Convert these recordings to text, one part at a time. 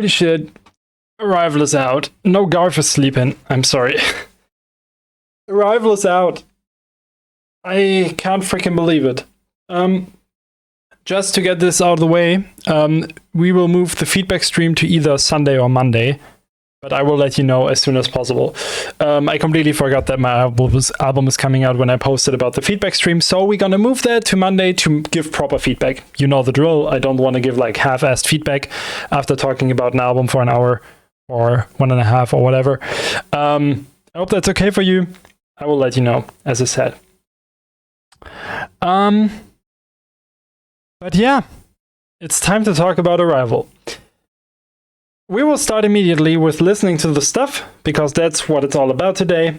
Holy shit. Arrival is out. No, Garth is sleeping. I'm sorry. Arrival is out. I can't freaking believe it. Just to get this out of the way, we will move the feedback stream to either Sunday or Monday, but I will let you know as soon as possible. I completely forgot that my album is coming out when I posted about the feedback stream, so we're gonna move that to Monday to give proper feedback. You know the drill. I don't want to give like half-assed feedback after talking about an album for an hour or 1.5 or whatever. I hope that's okay for you. I will let you know, as I said. But yeah, it's time to talk about Arrival. We will start immediately with listening to the stuff, because that's what it's all about today.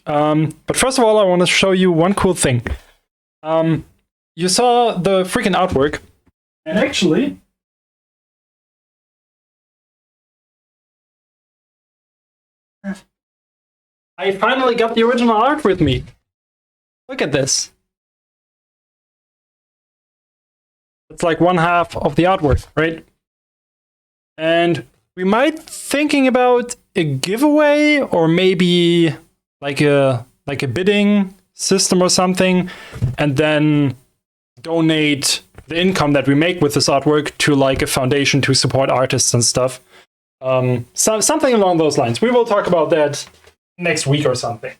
But first of all, I want to show you one cool thing. You saw the freaking artwork, and actually, I finally got the original art with me. Look at this. It's like 1/2 of the artwork, right? And we might thinking about a giveaway, or maybe like a bidding system or something, and then donate the income that we make with this artwork to like a foundation to support artists and stuff. Something along those lines. We will talk about that next week or something.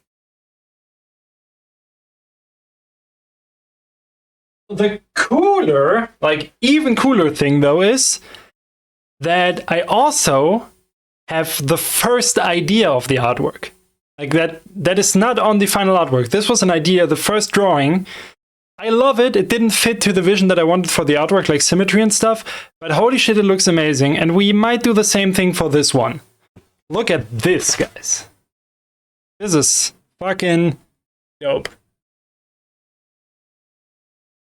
The cooler, like even cooler thing though, is that I also have the first idea of the artwork. Like that is not on the final artwork. This was an idea, the first drawing. I love it. It didn't fit to the vision that I wanted for the artwork, like symmetry and stuff, but holy shit, it looks amazing. And we might do the same thing for this one. Look at this, guys. This is fucking dope.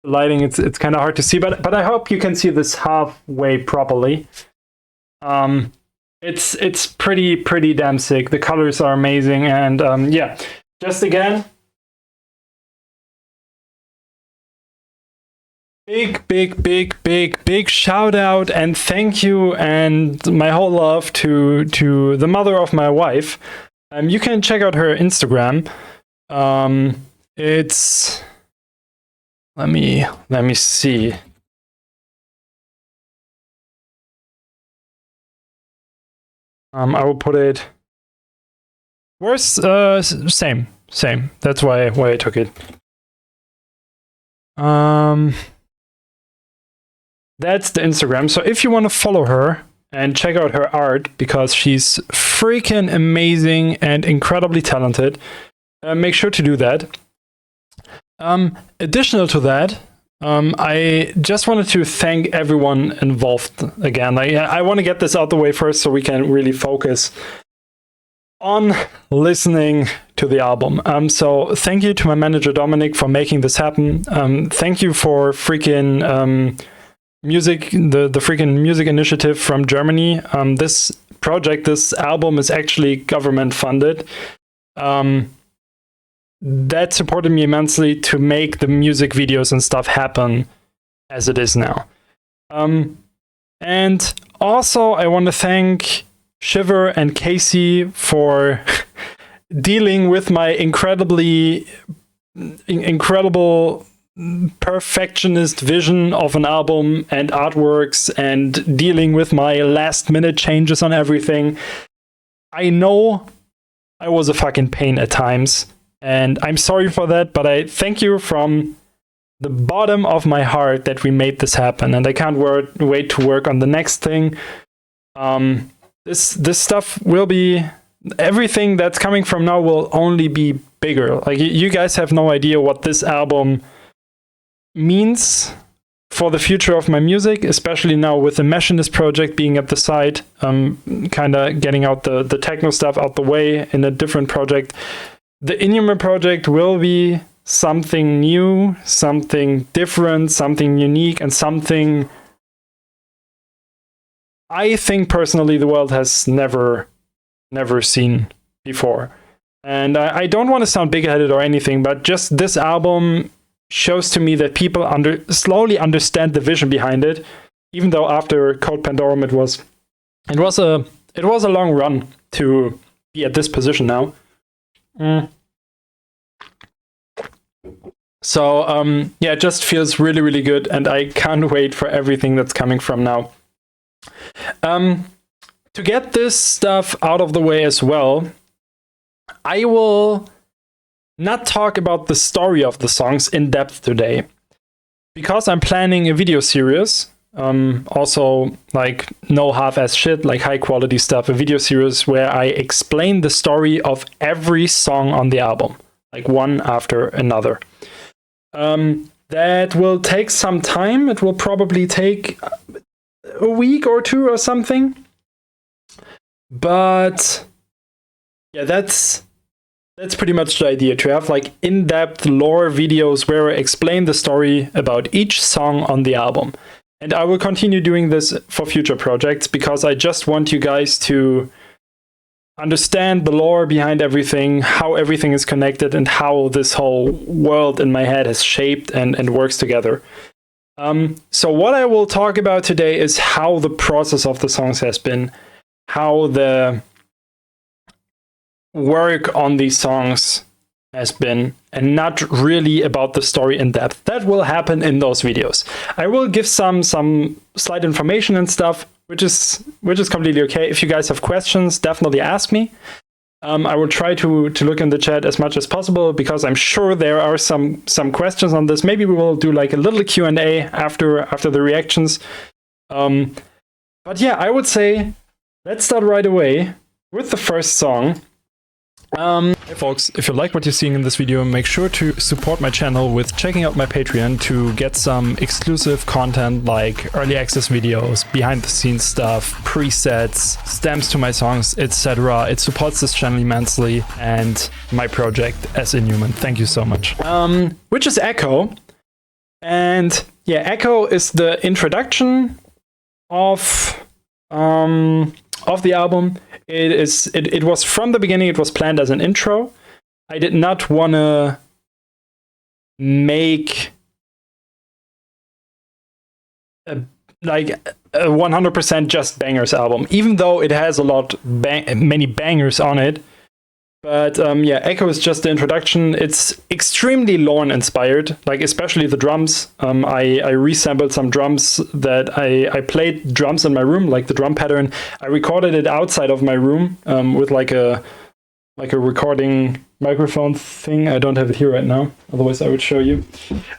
The lighting, it's kind of hard to see, but I hope you can see this halfway properly. It's pretty damn sick. The colors are amazing, and yeah, just again, big shout out and thank you and my whole love to the mother of my wife. You can check out her Instagram. It's let me see. I will put it. Where's same. That's why I took it. That's the Instagram. So if you want to follow her and check out her art, because she's freaking amazing and incredibly talented, make sure to do that. Additional to that, I just wanted to thank everyone involved again. I want to get this out the way first so we can really focus on listening to the album. So thank you to my manager Dominic for making this happen. Thank you for freaking music, the freaking music initiative from Germany. This project, this album is actually government funded. That supported me immensely to make the music videos and stuff happen as it is now. And also I want to thank Shiver and Casey for dealing with my incredible perfectionist vision of an album and artworks, and dealing with my last minute changes on everything. I know I was a fucking pain at times, and I'm sorry for that, but I thank you from the bottom of my heart that we made this happen, and I can't wait to work on the next thing. This stuff will be, everything that's coming from now will only be bigger. Like, you guys have no idea what this album means for the future of my music, especially now with the Machinist project being at the side, kind of getting out the techno stuff out the way in a different project. The INHUMAN project will be something new, something different, something unique, and something I think personally the world has never seen before. And I don't want to sound big-headed or anything, but just this album shows to me that people slowly understand the vision behind it, even though after Code Pandorum it was it was a long run to be at this position now. So yeah, it just feels really, really good, and I can't wait for everything that's coming from now. To get this stuff out of the way as well, I will not talk about the story of the songs in depth today, because I'm planning a video series. Also, like, no half-ass shit, like high quality stuff, a video series where I explain the story of every song on the album, like one after another. That will take some time. It will probably take a week or two or something. But yeah, that's pretty much the idea, to have like in-depth lore videos where I explain the story about each song on the album. And I will continue doing this for future projects, because I just want you guys to understand the lore behind everything, how everything is connected, and how this whole world in my head has shaped and works together. So what I will talk about today is how the process of the songs has been, how the work on these songs has been, and not really about the story in depth. That will happen in those videos. I will give some slight information and stuff, which is completely okay. If you guys have questions, definitely ask me. I will try to look in the chat as much as possible, because I'm sure there are some questions on this. Maybe we will do like a little Q&A after the reactions. But yeah, I would say let's start right away with the first song. Hey folks, if you like what you're seeing in this video, make sure to support my channel with checking out my Patreon to get some exclusive content like early access videos, behind the scenes stuff, presets, stamps to my songs, etc. It supports this channel immensely and my project as INHUMAN. Thank you so much. Which is Echo. And yeah, Echo is the introduction of the album. It was from the beginning, it was planned as an intro. I did not want to make a 100% just bangers album, even though it has many bangers on it. But yeah, Echo is just the introduction. It's extremely Lorne inspired, like especially the drums. I resampled some drums that I played drums in my room, like the drum pattern. I recorded it outside of my room with like a recording microphone thing. I don't have it here right now, otherwise I would show you.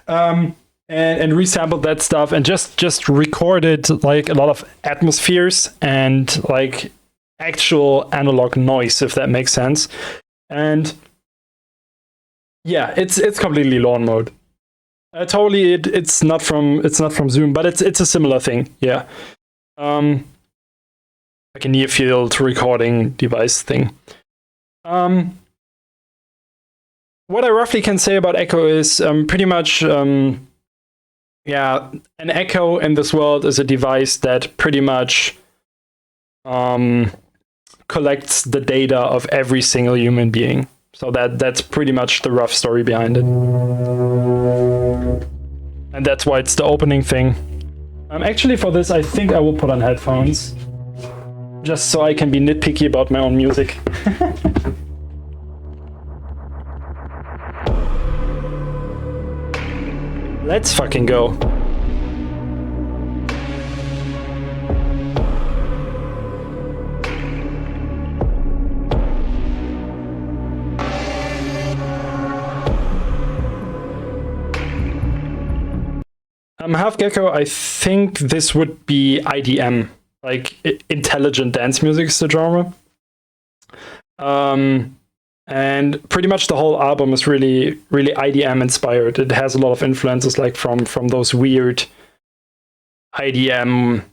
And resampled that stuff and just recorded like a lot of atmospheres and like actual analog noise, if that makes sense. And yeah, it's completely Lorne mode. Totally, it's not from Zoom, but it's a similar thing. Yeah, like a near field recording device thing. What I roughly can say about Echo is pretty much yeah, an echo in this world is a device that pretty much collects the data of every single human being. So that's pretty much the rough story behind it. And that's why it's the opening thing. Actually, for this, I think I will put on headphones, just so I can be nitpicky about my own music. Let's fucking go. Half Gecko, I think this would be IDM, like intelligent dance music is the genre. And pretty much the whole album is really, really IDM inspired. It has a lot of influences like from those weird IDM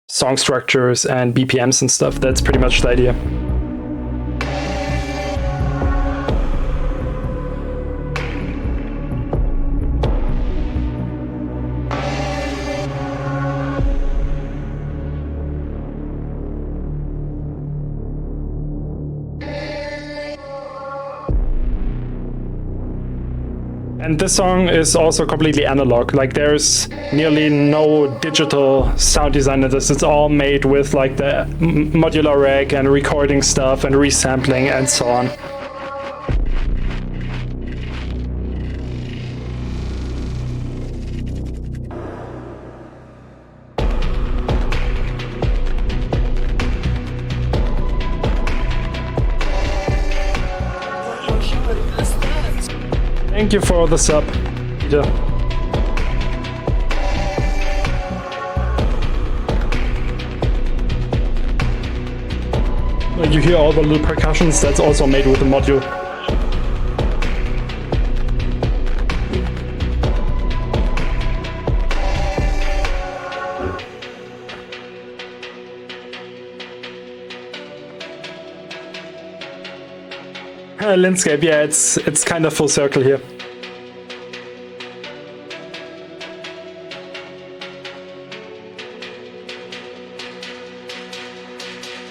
song structures and BPMs and stuff. That's pretty much the idea. And this song is also completely analog. Like there's nearly no digital sound design in this. It's all made with like the modular rack and recording stuff and resampling and so on. Thank you for the sub, Peter. Like you hear all the little percussions, that's also made with the module. Landscape, yeah, it's kind of full circle here.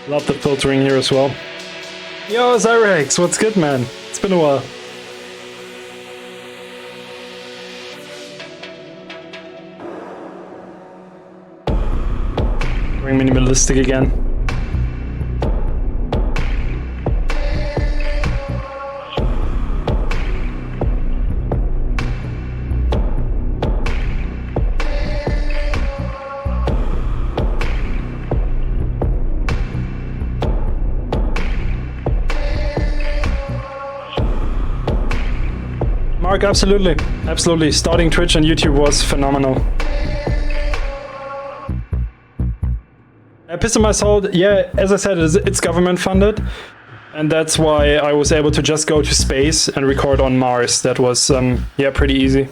Love the filtering here as well. Yo, Zyrex, what's good, man? It's been a while. Going minimalistic again. Mark, absolutely. Absolutely. Starting Twitch and YouTube was phenomenal. Piss in my salt, yeah, as I said, it's government funded. And that's why I was able to just go to space and record on Mars. That was, yeah, pretty easy.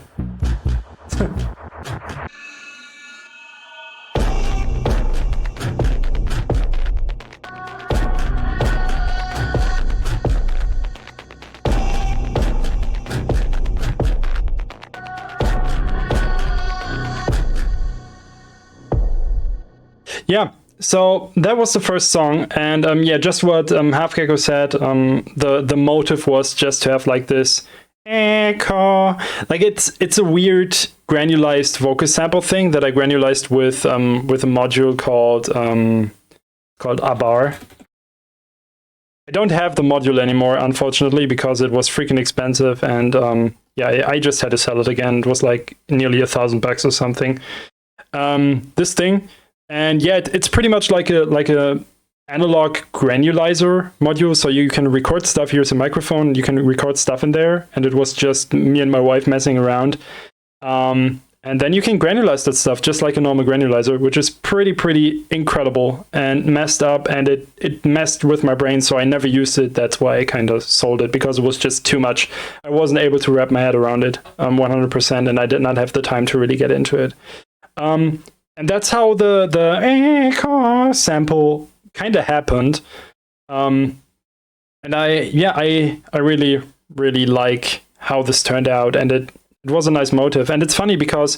Yeah, so that was the first song, and yeah, just what Halfgecko said. The motive was just to have like this echo, like it's a weird granulized vocal sample thing that I granulized with a module called Abar. I don't have the module anymore, unfortunately, because it was freaking expensive, and yeah, I just had to sell it again. It was like nearly $1,000 or something. This thing. And yeah, it's pretty much like a analog granulizer module, so you can record stuff. Here's a microphone, you can record stuff in there, and it was just me and my wife messing around. And then you can granulize that stuff just like a normal granulizer, which is pretty incredible and messed up, and it messed with my brain, so I never used it. That's why I kind of sold it, because it was just too much. I wasn't able to wrap my head around it 100%, and I did not have the time to really get into it. And that's how the echo sample kind of happened. And I really like how this turned out, and it was a nice motive. And it's funny because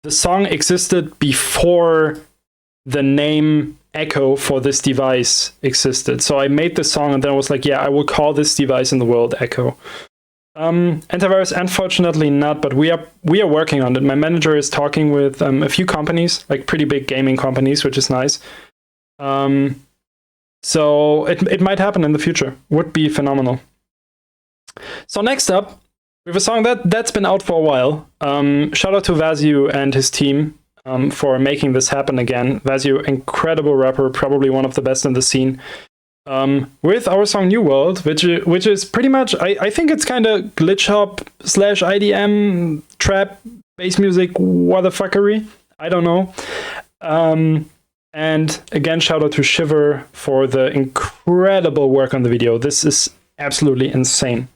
the song existed before the name Echo for this device existed. So I made the song and then I was like, yeah, I will call this device in the world Echo. Antivirus, unfortunately not, but we are working on it. My manager is talking with a few companies, like pretty big gaming companies, which is nice. So it might happen in the future. Would be phenomenal. So next up, we have a song that's been out for a while. Shout out to Vaziu and his team for making this happen again. Vaziu, incredible rapper, probably one of the best in the scene. With our song New World, which is pretty much, I think it's kind of glitch hop / IDM trap bass music whatherfuckery. I don't know. And again, shout out to Shiver for the incredible work on the video. This is absolutely insane.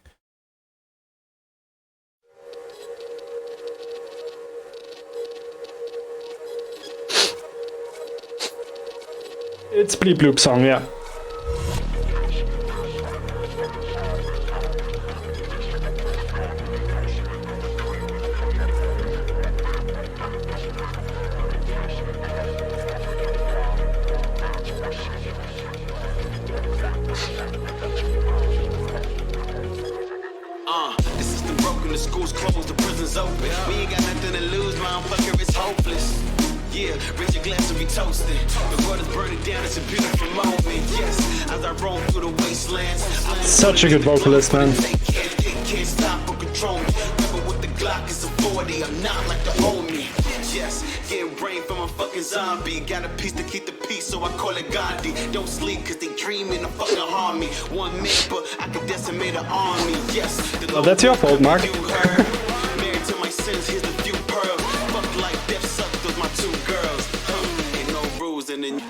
It's Bleep Bloop song, yeah. the school's closed, the prison's open. We ain't got nothing to lose, my fucker is hopeless. Yeah, raise your glass and be toasted. The world is burning down, it's a beautiful moment. Yes, as I roam through the wastelands. Such a good vocalist, man. Can't stop or control me. Remember with the Glock, it's a 40. I'm not like the old me. Yes, getting brain from a fucking zombie. Got a piece to keep the peace, so I call it Gandhi. Don't sleep, cause they dreaming of fucking harm me. One man, but I could decimate an army. Yes, well, that's your fault, Mark. Married to my sins, here's the few pearls. Fuck like death sucked with my two girls. Ain't no rules in the...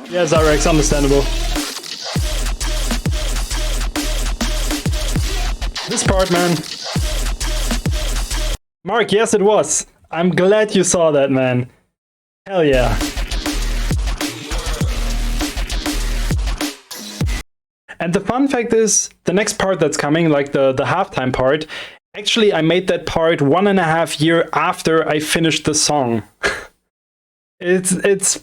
Yeah, Zyrex, understandable. This part, man. Mark, yes it was. I'm glad you saw that, man. Hell yeah. And the fun fact is, the next part that's coming, like the halftime part, actually I made that part 1.5 years after I finished the song. It's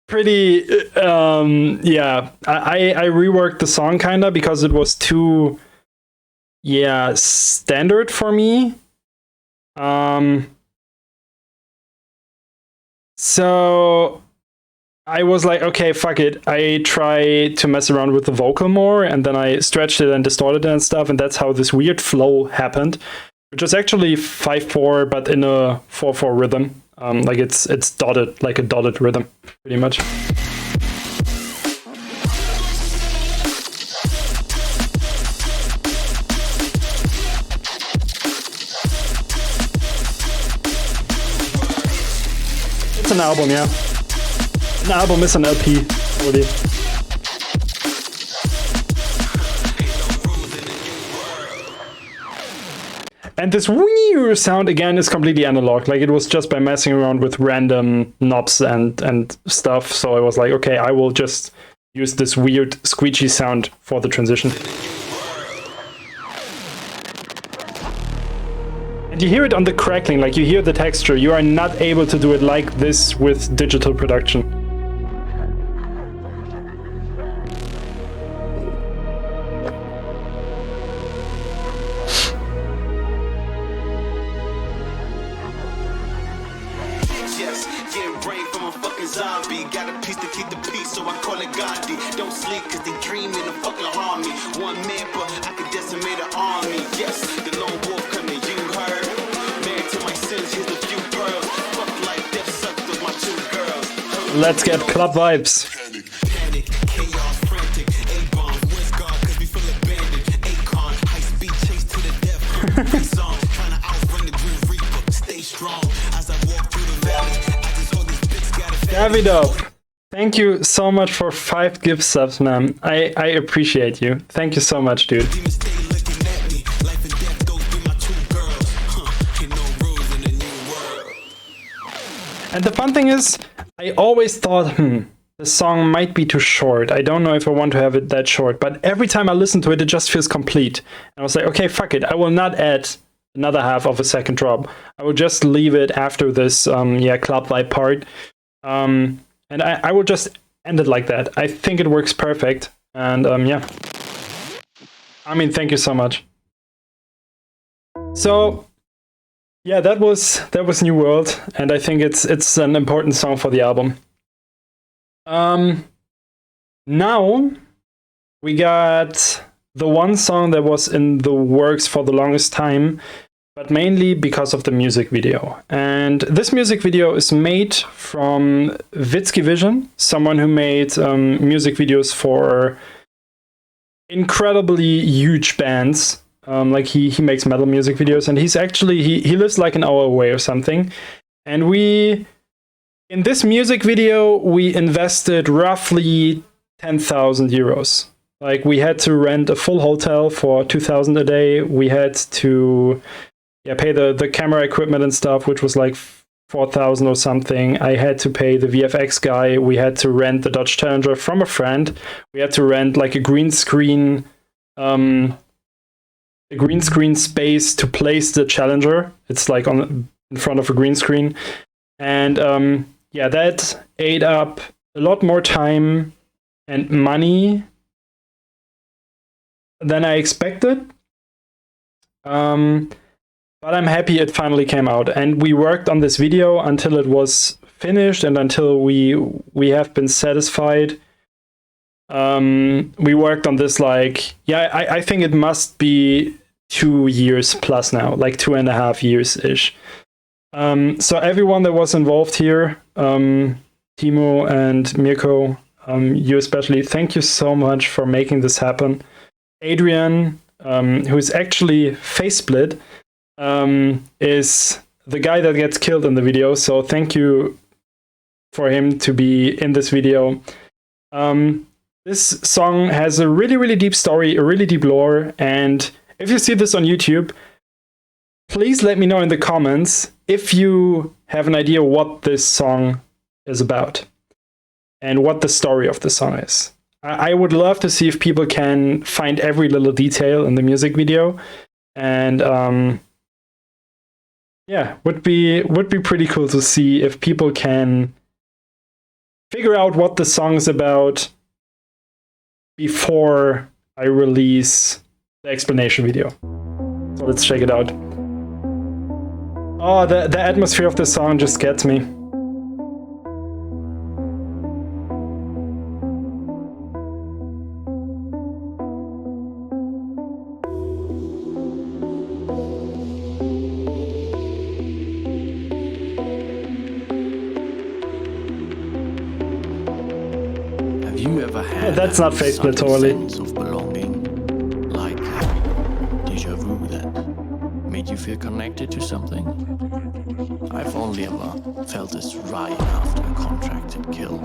pretty, yeah, I reworked the song kinda because it was too, yeah, standard for me. So I was like, okay, fuck it. I try to mess around with the vocal more, and then I stretched it and distorted it and stuff, and that's how this weird flow happened, which was actually 5/4, but in a 4/4 rhythm. Like it's dotted, like a dotted rhythm, pretty much. It's an album, yeah. An album is an LP, already. And this weird sound again is completely analog. Like it was just by messing around with random knobs and stuff. So I was like, okay, I will just use this weird squeegee sound for the transition. And you hear it on the crackling, like you hear the texture. You are not able to do it like this with digital production. Let's get club vibes. Davido, thank you so much for 5 gift subs, man. I appreciate you. Thank you so much, dude. And the fun thing is, I always thought, the song might be too short. I don't know if I want to have it that short, but every time I listen to it, it just feels complete. And I was like, okay, fuck it. I will not add another half of a second drop. I will just leave it after this, club vibe part. And I will just end it like that. I think it works perfect. And yeah. I mean, thank you so much. So yeah, that was New World, and I think it's an important song for the album. Now we got the one song that was in the works for the longest time, but mainly because of the music video. And this music video is made from Vitsky Vision, someone who made music videos for incredibly huge bands. Like he makes metal music videos, and he's actually he lives like an hour away or something. And in this music video we invested roughly 10,000 euros. Like we had to rent a full hotel for 2,000 a day. We had to pay the camera equipment and stuff, which was like 4,000 or something. I had to pay the VFX guy. We had to rent the Dodge Challenger from a friend. We had to rent like a green screen a green screen space to place the Challenger. It's like in front of a green screen. And yeah, that ate up a lot more time and money than I expected. But I'm happy it finally came out. And we worked on this video until it was finished and until we have been satisfied. We worked on this like, yeah, I think it must be 2 years plus now, like 2.5 years-ish. So everyone that was involved here, Timo and Mirko, you especially, thank you so much for making this happen. Adrian, who's actually face split, is the guy that gets killed in the video, so thank you for him to be in this video. This song has a really, really deep story, a really deep lore, and if you see this on YouTube, please let me know in the comments if you have an idea what this song is about and what the story of the song is. I would love to see if people can find every little detail in the music video, and yeah, would be pretty cool to see if people can figure out what the song is about before I release the explanation video. So let's check it out. Oh, the atmosphere of the song just gets me. Have you ever had that's not Facebook totally. sense of belonging, like déjà vu that made you feel connected to something? I've only ever felt this right after a contracted kill.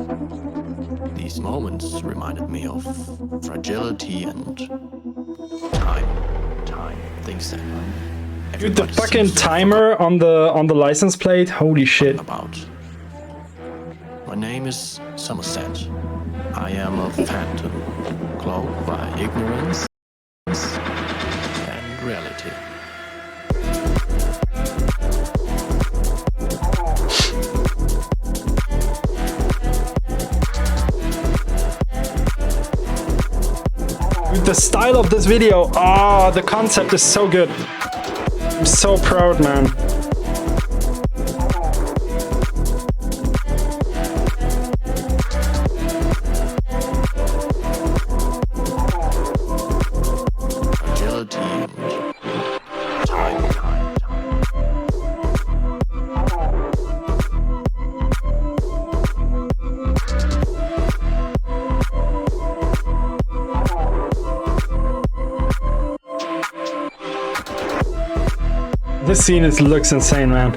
These moments reminded me of fragility and time, things that Dude, the fucking timer on the license plate, holy shit. About. My name is Somerset. I am a phantom, cloaked by ignorance and reality. Dude, the style of this video, the concept is so good. I'm so proud, man. This scene looks insane, man.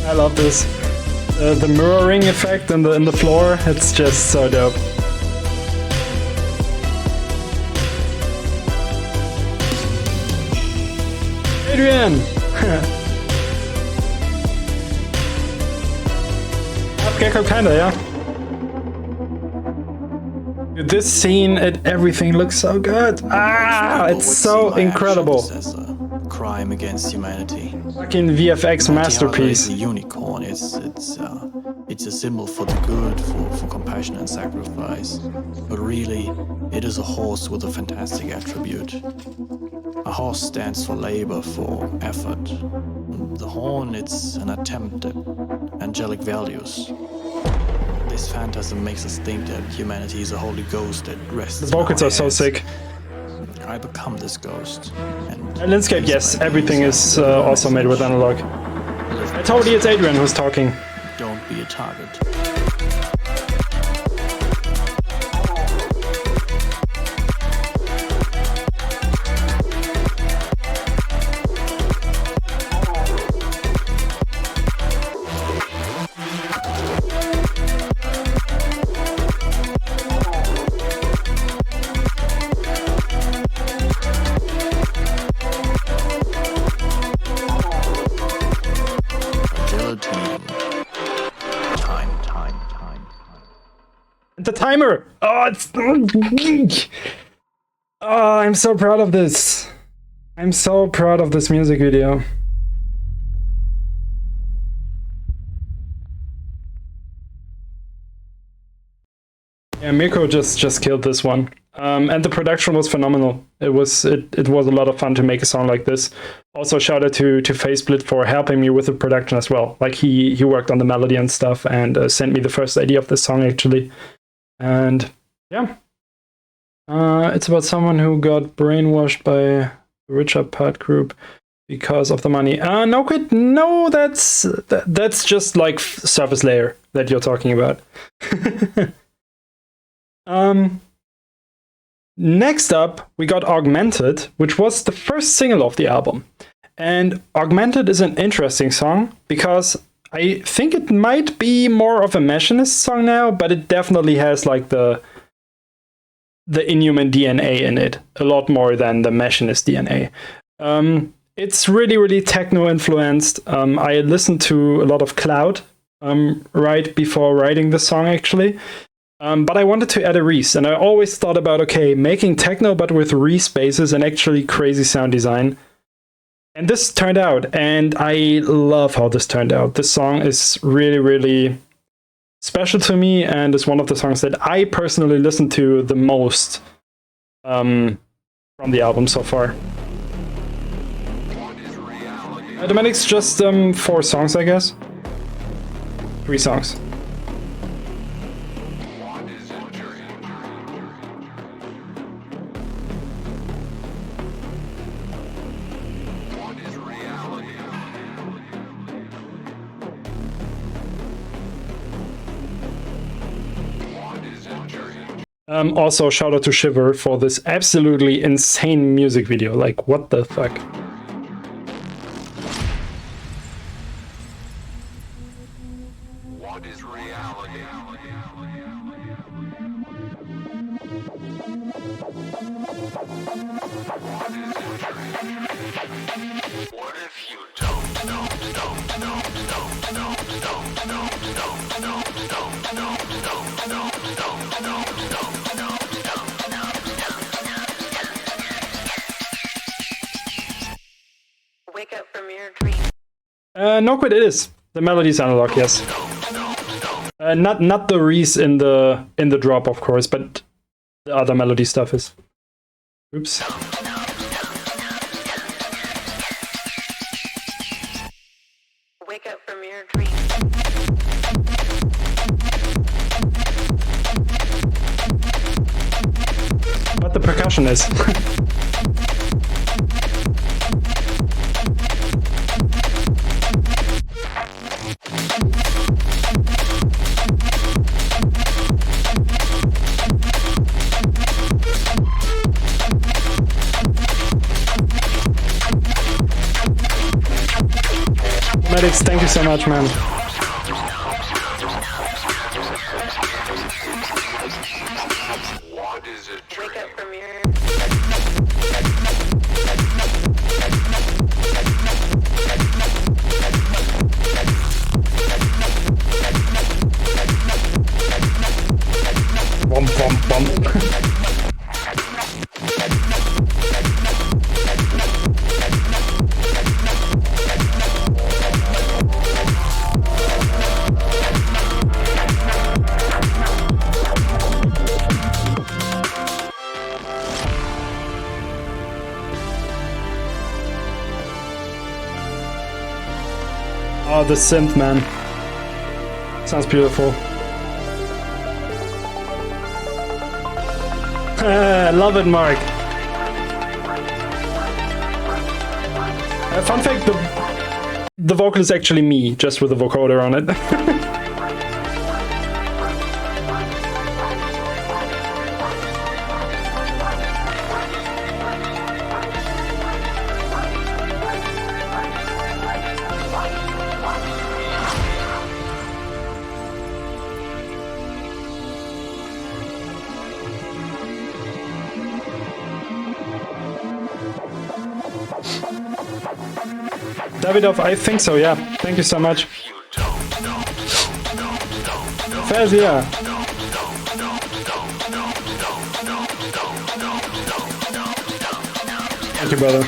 I love this. The mirroring effect in the floor, it's just so dope. Adrian! Gecko kinda, yeah. Dude, this scene, everything looks so good. It's so incredible. Crime against humanity. Fucking VFX masterpiece. Is a unicorn. It's a symbol for the good, for compassion and sacrifice. But really, it is a horse with a fantastic attribute. A horse stands for labor, for effort. The horn, it's an attempt at angelic values. This phantasm makes us think that humanity is a holy ghost that rests. The vocals are so sick. I become this ghost. And landscape, yes, everything is also made with analog. Totally, it's Adrian who's talking. Don't your target. The timer! Oh, it's... Oh, I'm so proud of this. I'm so proud of this music video. Yeah, Mirko just killed this one. And the production was phenomenal. It was a lot of fun to make a song like this. Also, shout out to Faceplit for helping me with the production as well. Like he worked on the melody and stuff and sent me the first idea of the song actually. And yeah, it's about someone who got brainwashed by the Richard Part group because of the money. No, quit. No, that's just like surface layer that you're talking about. Next up, we got Augmented, which was the first single of the album. And Augmented is an interesting song because I think it might be more of a Machinist song now, but it definitely has like the INHUMAN DNA in it, a lot more than the Machinist DNA. It's really, really techno influenced. I listened to a lot of Cloud right before writing the song actually. But I wanted to add a Reese, and I always thought about, okay, making techno but with Reese basses and actually crazy sound design. And this turned out, and I love how this turned out. This song is really, really special to me, and is one of the songs that I personally listen to the most from the album so far. Automatic's just 4 songs, I guess. 3 songs. Also, shout out to Shiver for this absolutely insane music video. Like, what the fuck? What is reality? What if you wake up from your dream? No, quit. It is. The melody's analog, yes. Not the Reese in the drop, of course, but the other melody stuff is. Oops. Wake up from your dream. But the percussion is. Medics, thank you so much, man. What is it? Wake up from your... Bum, bum, bum. Oh, the synth, man. Sounds beautiful. Love it, Mark. Fun fact, the vocal is actually me, just with a vocoder on it. Davidov, I think so, yeah. Thank you so much. Fazia. Thank you, brother.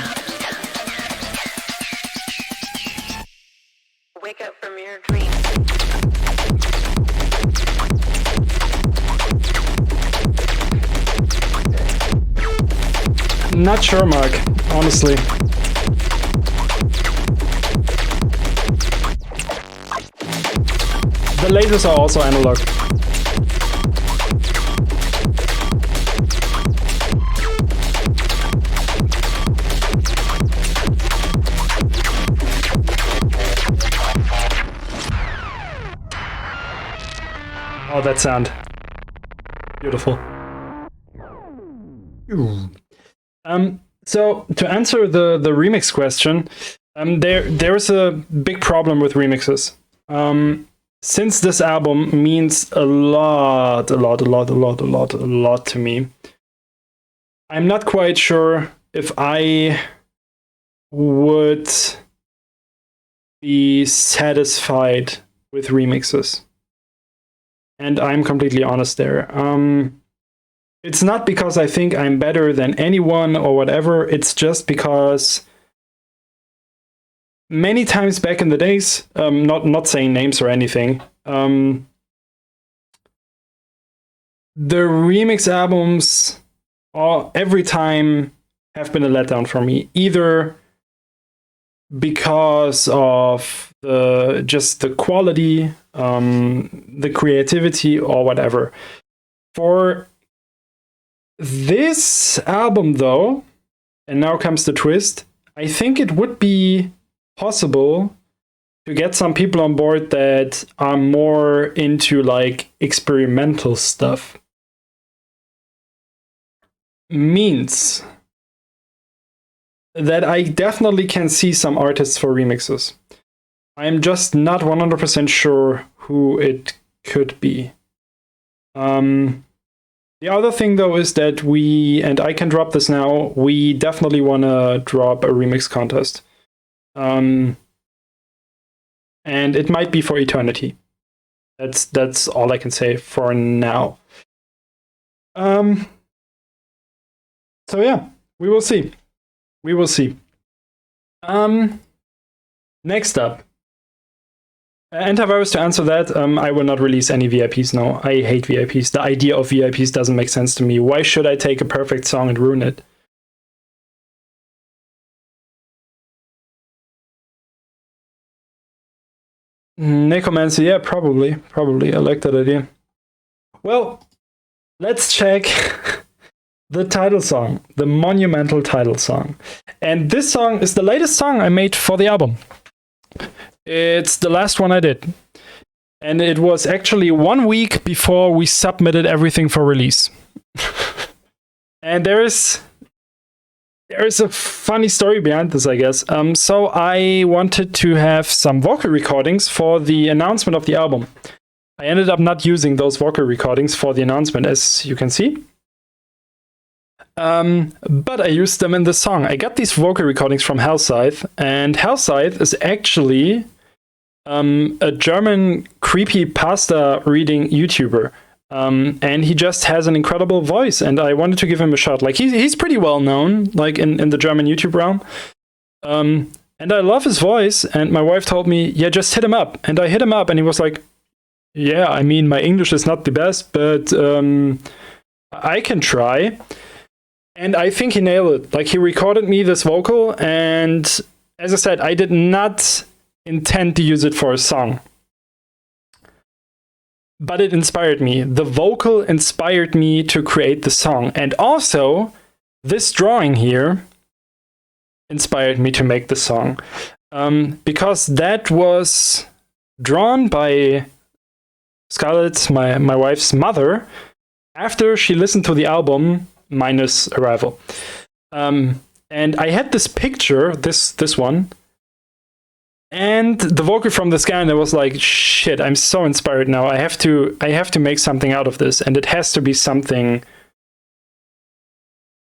Wake up from your dreams. Not sure, Mark, honestly. The lasers are also analog. Oh, that sound. Beautiful. So to answer the remix question, there's a big problem with remixes. Since this album means a lot to me, I'm not quite sure if I would be satisfied with remixes. And I'm completely honest there. It's not because I think I'm better than anyone or whatever. It's just because many times back in the days, not saying names or anything, the remix albums every time have been a letdown for me, either because of just the quality, the creativity, or whatever. For this album, though, and now comes the twist, I think it would be possible to get some people on board that are more into like experimental stuff. Means that I definitely can see some artists for remixes. I'm just not 100% sure who it could be. The other thing, though, is that and I can drop this now, we definitely want to drop a remix contest. And it might be for eternity. That's all I can say for now. So yeah, we will see. We will see. Next up. Antivirus, to answer that, I will not release any VIPs, no. I hate VIPs. The idea of VIPs doesn't make sense to me. Why should I take a perfect song and ruin it? Necromancy, yeah, probably. I like that idea. Well, let's check the title song, the Monumental title song. And this song is the latest song I made for the album. It's the last one I did. And it was actually 1 week before we submitted everything for release. And there is a funny story behind this, I guess. So I wanted to have some vocal recordings for the announcement of the album. I ended up not using those vocal recordings for the announcement, as you can see. But I used them in the song. I got these vocal recordings from Hellscythe, and Hellscythe is actually a German creepypasta reading YouTuber. And he just has an incredible voice, and I wanted to give him a shot. Like, he's pretty well known, like in the German YouTube realm. And I love his voice, and my wife told me, yeah, just hit him up. And I hit him up, and he was like, yeah, I mean, my English is not the best, but I can try. And I think he nailed it. Like, he recorded me this vocal, and as I said, I did not intend to use it for a song. But it inspired me. The vocal inspired me to create the song. And also, this drawing here inspired me to make the song. Because that was drawn by Scarlett, my wife's mother, after she listened to the album, minus Arrival. And I had this picture, this one, and the vocal from the scan, I was like, shit, I'm so inspired now. I have to make something out of this, and it has to be something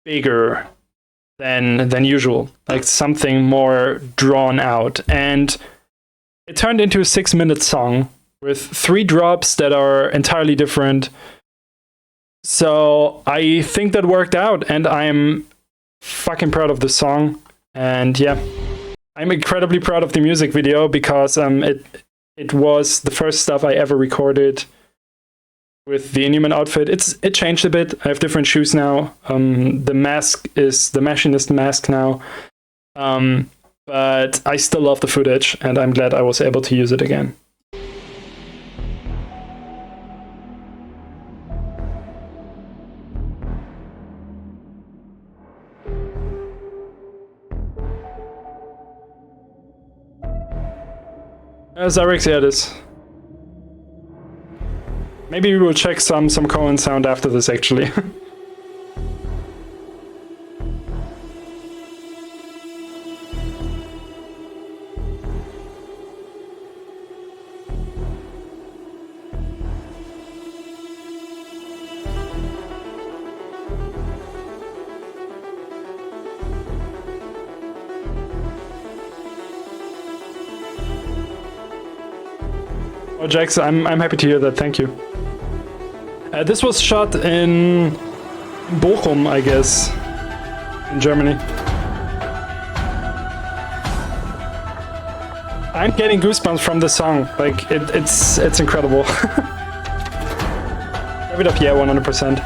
bigger than usual, like something more drawn out. And it turned into a 6-minute song with 3 drops that are entirely different. So I think that worked out, and I'm fucking proud of the song. And yeah, I'm incredibly proud of the music video because it was the first stuff I ever recorded with the Inhuman outfit. It changed a bit. I have different shoes now. The mask is the Machinist mask now. But I still love the footage, and I'm glad I was able to use it again. Zyrex, yeah, it is. Maybe we will check some Cohen sound after this, actually. Oh, Jax, I'm happy to hear that. Thank you. This was shot in Bochum, I guess, in Germany. I'm getting goosebumps from the song. Like it's incredible. Give it up, yeah, 100%.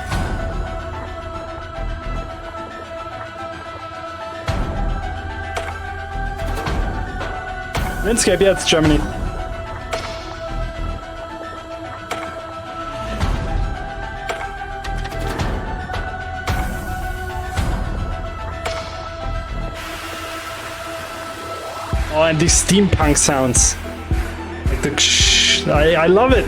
Landscape, yeah, it's Germany. Oh, and these steampunk sounds. Like the I love it.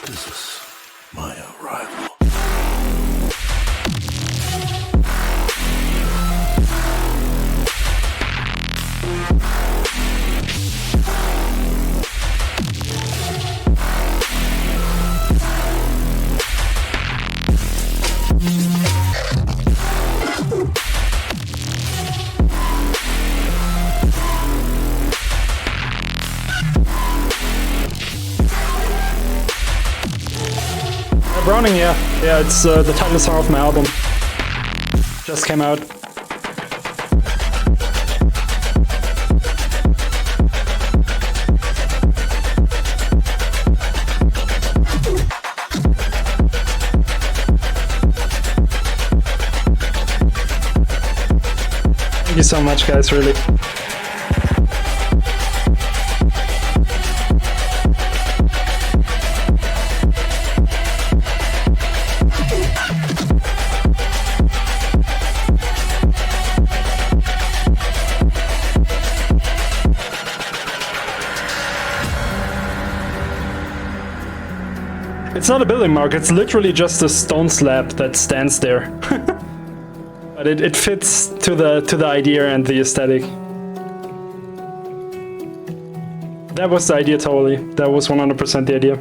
This is my arrival. Browning, yeah. Yeah, it's the title song of my album. Just came out. Thank you so much, guys, really. It's not a building mark, it's literally just a stone slab that stands there. But it fits to the idea and the aesthetic. That was the idea, totally. That was 100% the idea.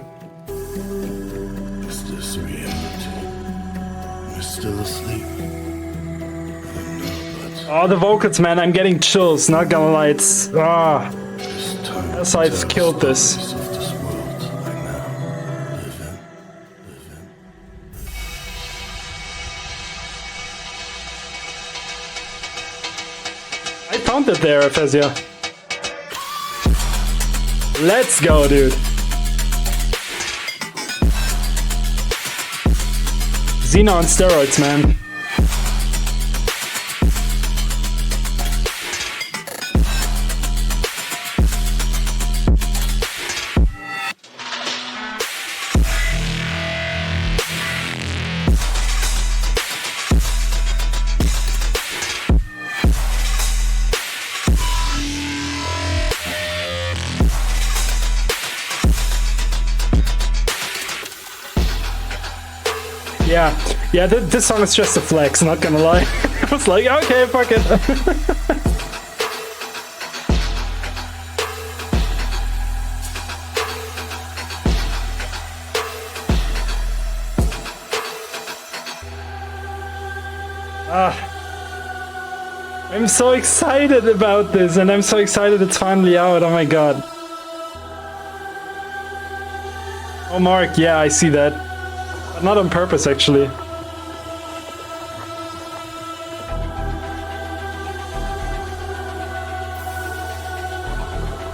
Is this reality? You're still asleep? Oh, the vocals, man, I'm getting chills, not gonna lie, it's... Yes, I've killed this. I found it there, Fezia. Let's go, dude. Xena on steroids, man. Yeah, this song is just a flex, not gonna lie. I was like, okay, fuck it. I'm so excited about this, and I'm so excited it's finally out. Oh my god. Oh, Mark, yeah, I see that. But not on purpose, actually.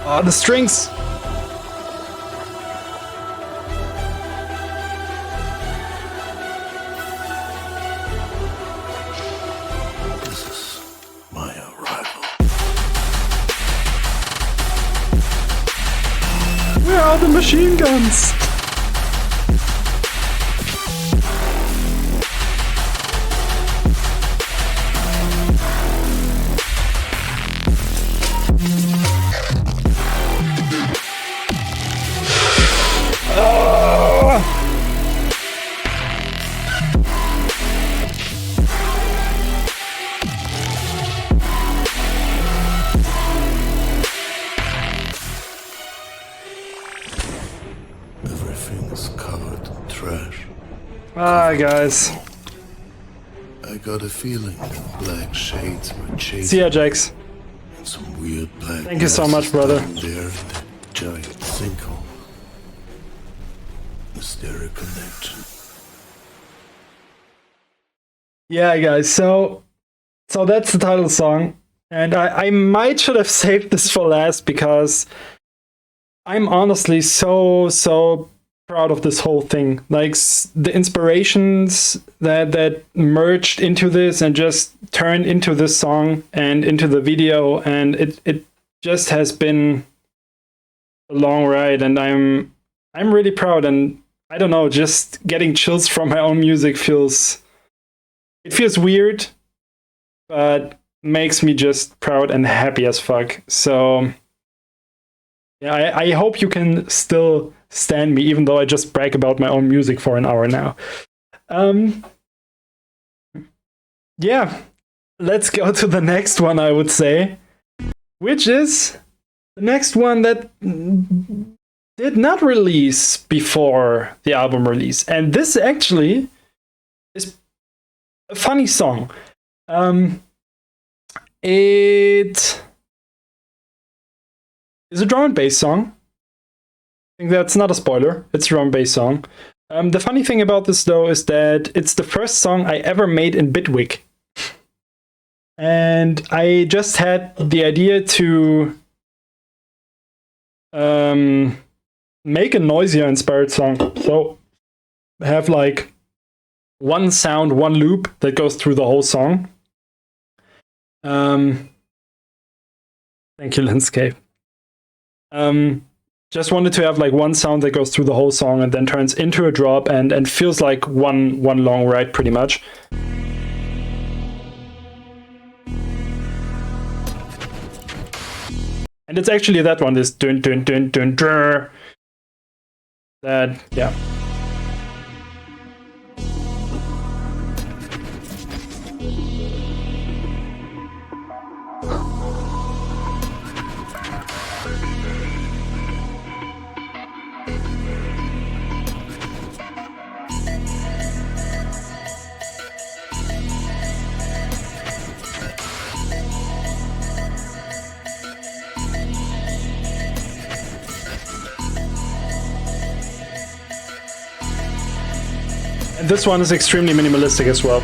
Oh, the strings! This is my arrival. Where are the machine guns? Everything's covered in trash. Ah, guys. I got a feeling that black shades were chasing See ya, Jax. and some weird black. Thank you so much, brother. Down there in that giant sinkhole. Is there a connection? Yeah, guys, so that's the title song. And I might should have saved this for last because I'm honestly so proud of this whole thing. Like the inspirations that merged into this and just turned into this song and into the video, and it just has been a long ride, and I'm really proud. And I don't know, just getting chills from my own music feels weird, but makes me just proud and happy as fuck. So yeah, I hope you can still stand me, even though I just brag about my own music for an hour now. Yeah, let's go to the next one, I would say, which is the next one that did not release before the album release. And this actually is a funny song. It is a drum and bass song. I think that's not a spoiler. It's a drum and bass song. The funny thing about this, though, is that it's the first song I ever made in Bitwig. And I just had the idea to make a noisier inspired song. So have like one sound, one loop that goes through the whole song. Thank you, Landscape. Just wanted to have like one sound that goes through the whole song and then turns into a drop and feels like one long ride, pretty much. And it's actually that one, this dun dun dun dun dun. That, yeah. And this one is extremely minimalistic as well.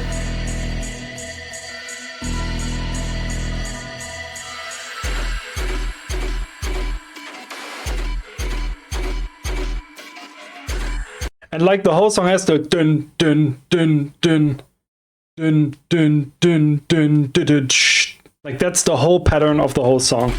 And like the whole song has the dun dun dun dun dun dun dun dun dun dun shh. Like that's the whole pattern of the whole song.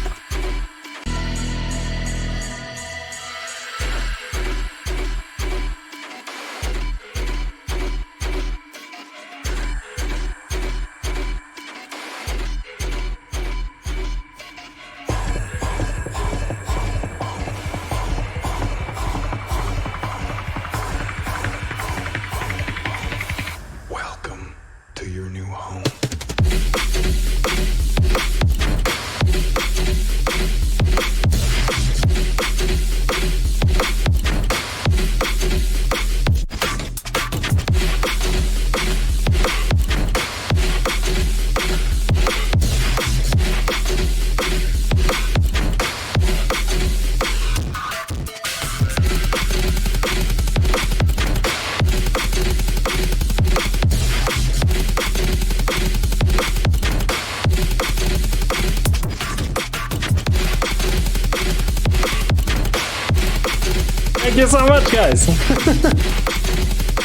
Thank you so much, guys.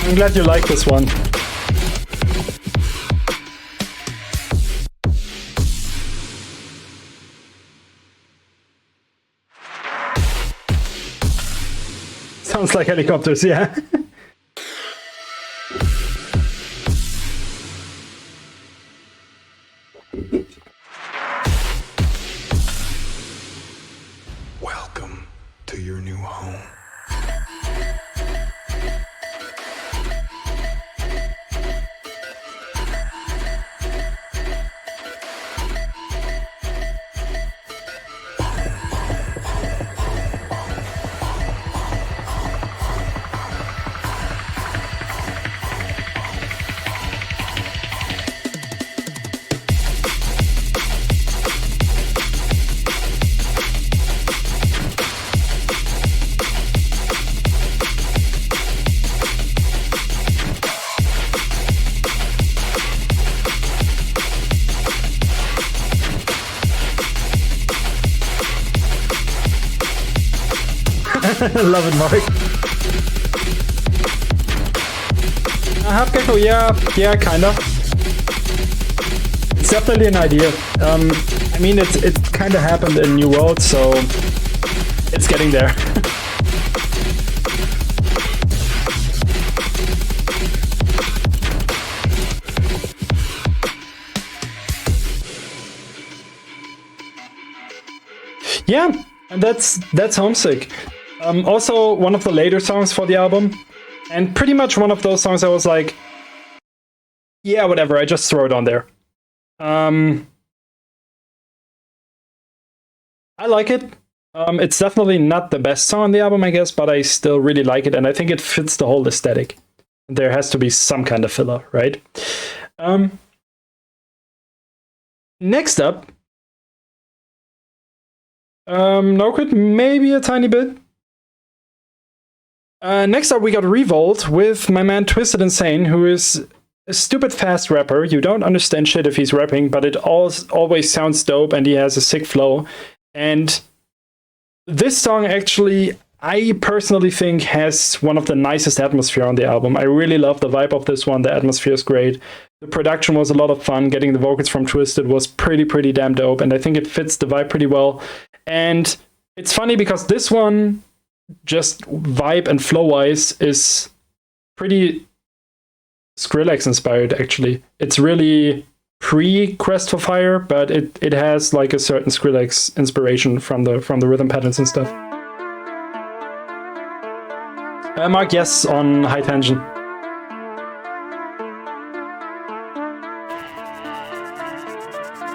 I'm glad you like this one. Sounds like helicopters, yeah. Welcome to your new home. Love it, Mark. Half gecko, yeah, kinda. It's definitely an idea. I mean, it kinda happened in New World, so it's getting there. Yeah, and that's Homesick. Also, one of the later songs for the album, and pretty much one of those songs I was like, yeah, whatever, I just throw it on there. I like it. It's definitely not the best song on the album, I guess, but I still really like it, and I think it fits the whole aesthetic. There has to be some kind of filler, right? Next up, no quit, maybe a tiny bit. Next up, we got Revol with my man Twisted Insane, who is a stupid fast rapper. You don't understand shit if he's rapping, but it always sounds dope, and he has a sick flow. And this song, actually, I personally think has one of the nicest atmosphere on the album. I really love the vibe of this one. The atmosphere is great. The production was a lot of fun. Getting the vocals from Twisted was pretty damn dope, and I think it fits the vibe pretty well. And it's funny because this one, just vibe and flow-wise, is pretty Skrillex inspired, actually. It's really pre-Quest for Fire, but it has like a certain Skrillex inspiration from the rhythm patterns and stuff. Mark, yes, on High Tension.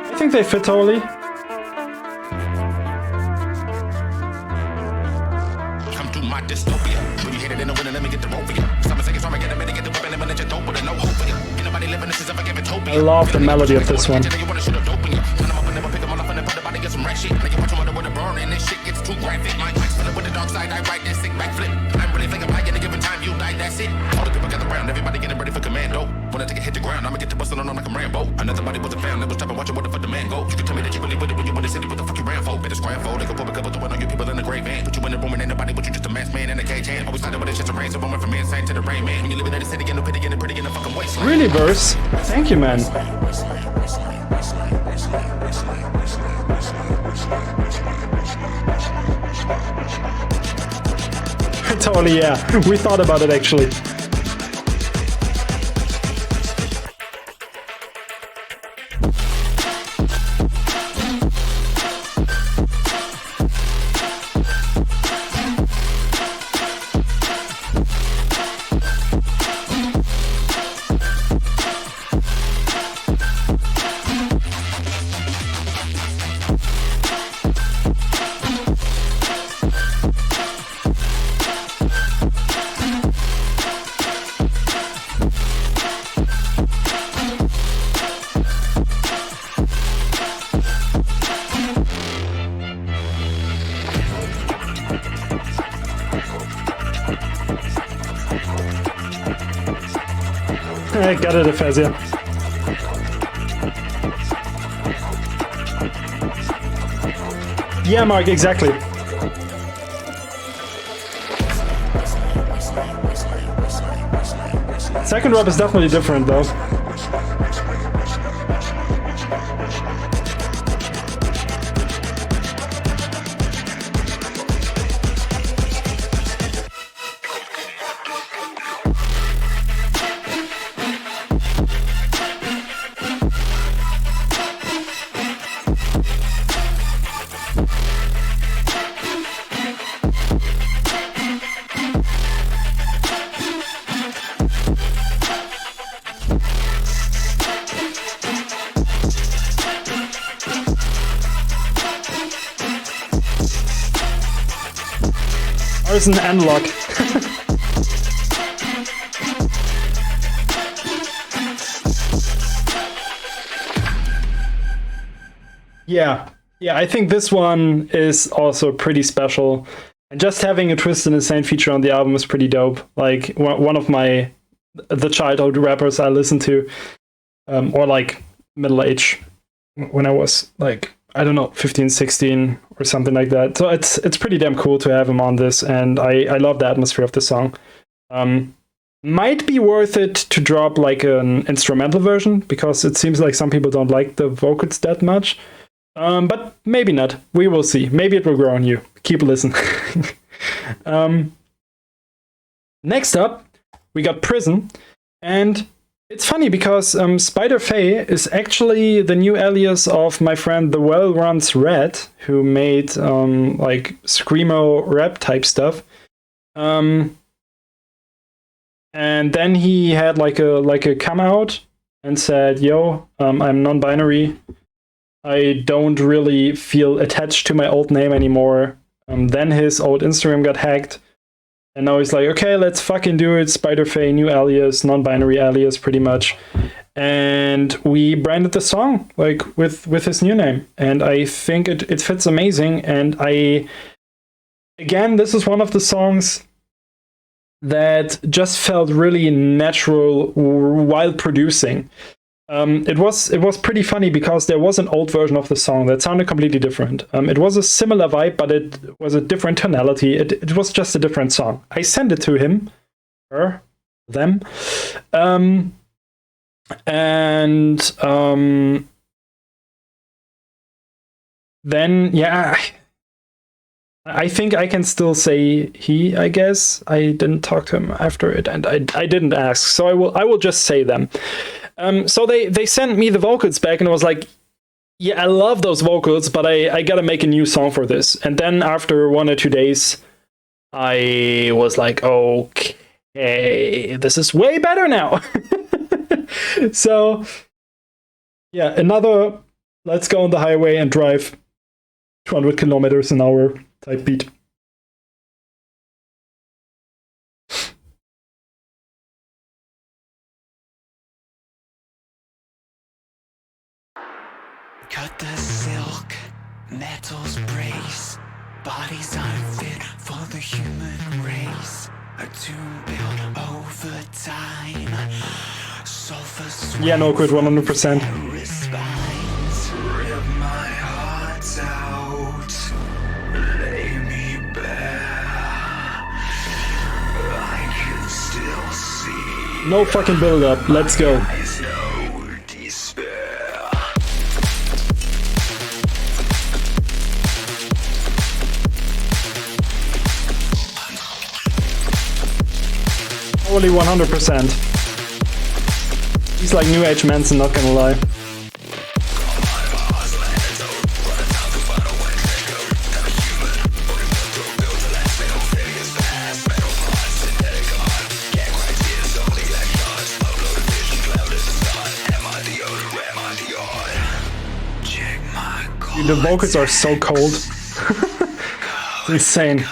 I think they fit totally. My dystopia. When you hit it in the winter, let me get the rope for you. Some seconds, I'm gonna get the weapon, and let you dope with no hope for you. Ain't nobody living this is ever given utopia. I love the melody of this one. You wanna shoot a dope in you. When I'm up and never pick them all up and then put the body get some rat shit. Like you watch them with the burn and this shit gets too graphic. My mic's filling with the dark side, I write this sick backflip. I'm really thinking about any given time you die, that's it. All the people gather around, everybody getting ready for commando. When I take a hit the ground, I'ma get to busting on them like a Rambo. Another body wasn't found, it was trapping, watching where the fuck the man go. You can tell me that you really with it when you in the city, what the fuck you ran for? Better scram for, they can put a couple to one on you people in the grave van. Put you in the room and ain't nobody but you just a masked man in a cage hand. Always started with this shit to rain, so I went from insane to the rain man. When you living in the city, in the pity, in the pretty, in the fucking wasteland. Really, verse. Thank you, man. Totally, yeah. We thought about it, actually. I got it, Ephesian. Yeah, Mark, exactly. Second drop is definitely different though. There's an analog. Yeah, I think this one is also pretty special. And just having a Twist and Insane feature on the album is pretty dope. Like one of the childhood rappers I listened to, or like middle age when I was like, I don't know, 15, 16 or something like that. So it's pretty damn cool to have him on this, and I love the atmosphere of the song. Might be worth it to drop like an instrumental version, because it seems like some people don't like the vocals that much. But maybe not. We will see. Maybe it will grow on you. Keep listening. Next up, we got Prison, and it's funny because Spider Faye is actually the new alias of my friend The Well Runs Red, who made like screamo rap type stuff. And then he had like a come out and said, "Yo, I'm non-binary. I don't really feel attached to my old name anymore." Then his old Instagram got hacked. And now he's like, okay, let's fucking do it. Spider Faye, new alias, non-binary alias, pretty much. And we branded the song like with his new name. And I think it fits amazing. And again, this is one of the songs that just felt really natural while producing. It was pretty funny because there was an old version of the song that sounded completely different. It was a similar vibe, but it was a different tonality. It was just a different song. I sent it to him, her, them, and then yeah, I think I can still say he. I guess I didn't talk to him after it, and I didn't ask, so I will just say them. So they sent me the vocals back, and I was like, yeah, I love those vocals, but I gotta make a new song for this. And then after 1 or 2 days, I was like, okay, this is way better now. So, yeah, another let's go on the highway and drive 200 kilometers an hour type beat. Cut the silk, metals brace. Bodies unfit for the human race. A tomb built over time. Sulfur Yeah, no, quit 100%. spines. Rip my heart out. Lay me bare. I can still see. No fucking build up. Let's go. There's no despair. Totally 100%. He's like New Age Manson, not gonna lie. Dude, the vocals are so cold. It's insane.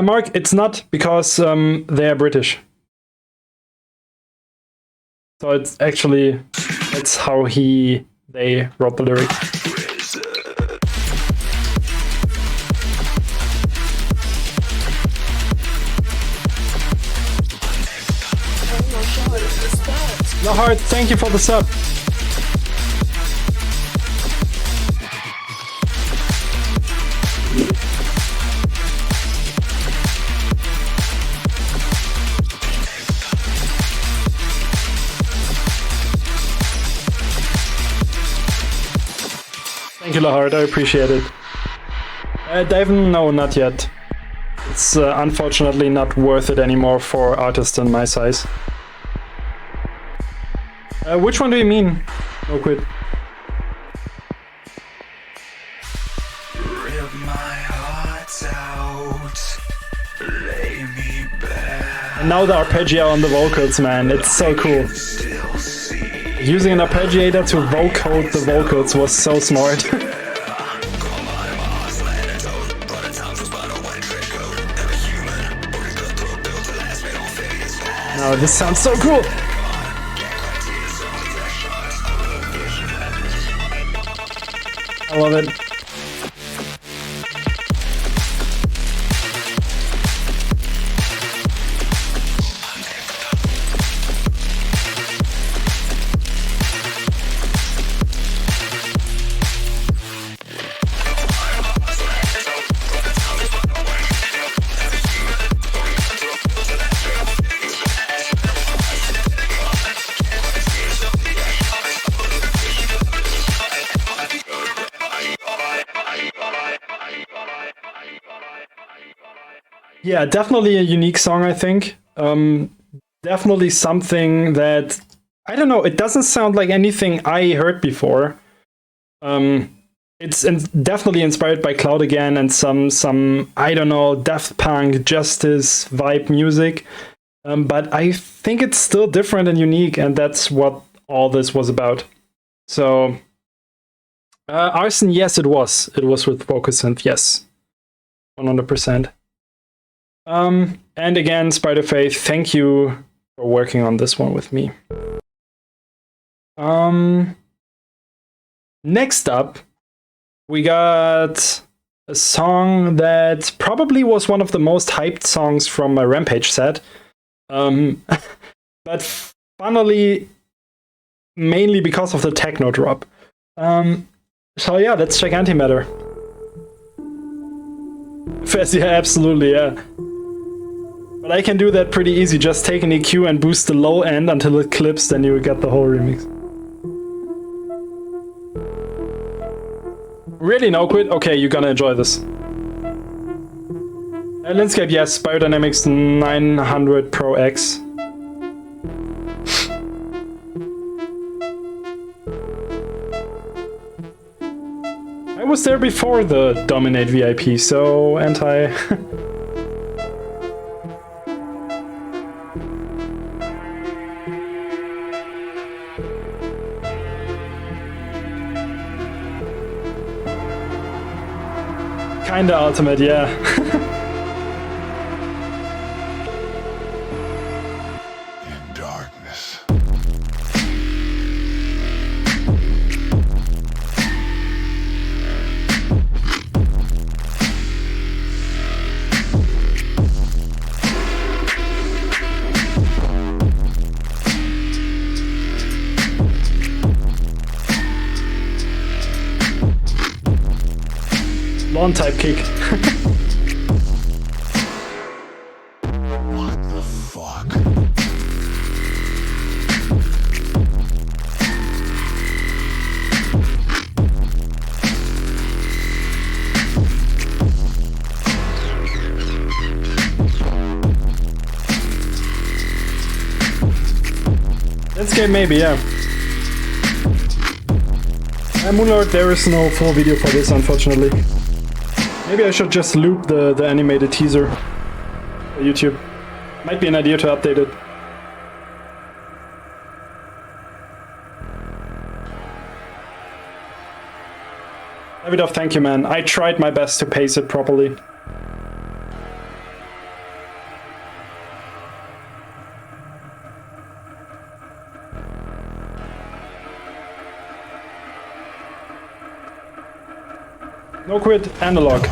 Mark, it's not because they're British. So it's actually, that's how they wrote the lyric. No Heart, thank you for the sub. Thank you, Lahard, I appreciate it. Davin, no, not yet. It's unfortunately not worth it anymore for artists in my size. Which one do you mean? No quit. Rip my heart out, lay me bare. And now the arpeggio on the vocals, man, it's so cool. Still see Using an arpeggiator to vocode the vocals was so smart. No, this sounds so cool. I love it. Yeah, definitely a unique song, I think. Definitely something that, I don't know, it doesn't sound like anything I heard before. It's definitely inspired by Cloud again and some I don't know, Daft Punk, Justice vibe music. But I think it's still different and unique, and that's what all this was about. So, Arson, yes, it was. It was with Focus Synth, yes. 100%. And again, Spider Faith, thank you for working on this one with me. Next up, we got a song that probably was one of the most hyped songs from my Rampage set. But funnily, mainly because of the techno drop. So yeah, let's check Antimatter. Fast, yeah, absolutely, yeah. But I can do that pretty easy, just take an EQ and boost the low end until it clips, then you get the whole remix. Really, no quit? Okay, you're gonna enjoy this. Landscape, yes, Biodynamics 900 Pro X. I was there before the Dominate VIP, so anti... Kinda ultimate, yeah. In darkness. Lawn type kick. What the fuck? Landscape maybe, yeah. Moonlord, there is no full video for this, unfortunately. Maybe I should just loop the animated teaser for YouTube. Might be an idea to update it. Davidov, thank you, man. I tried my best to pace it properly. No quit analog.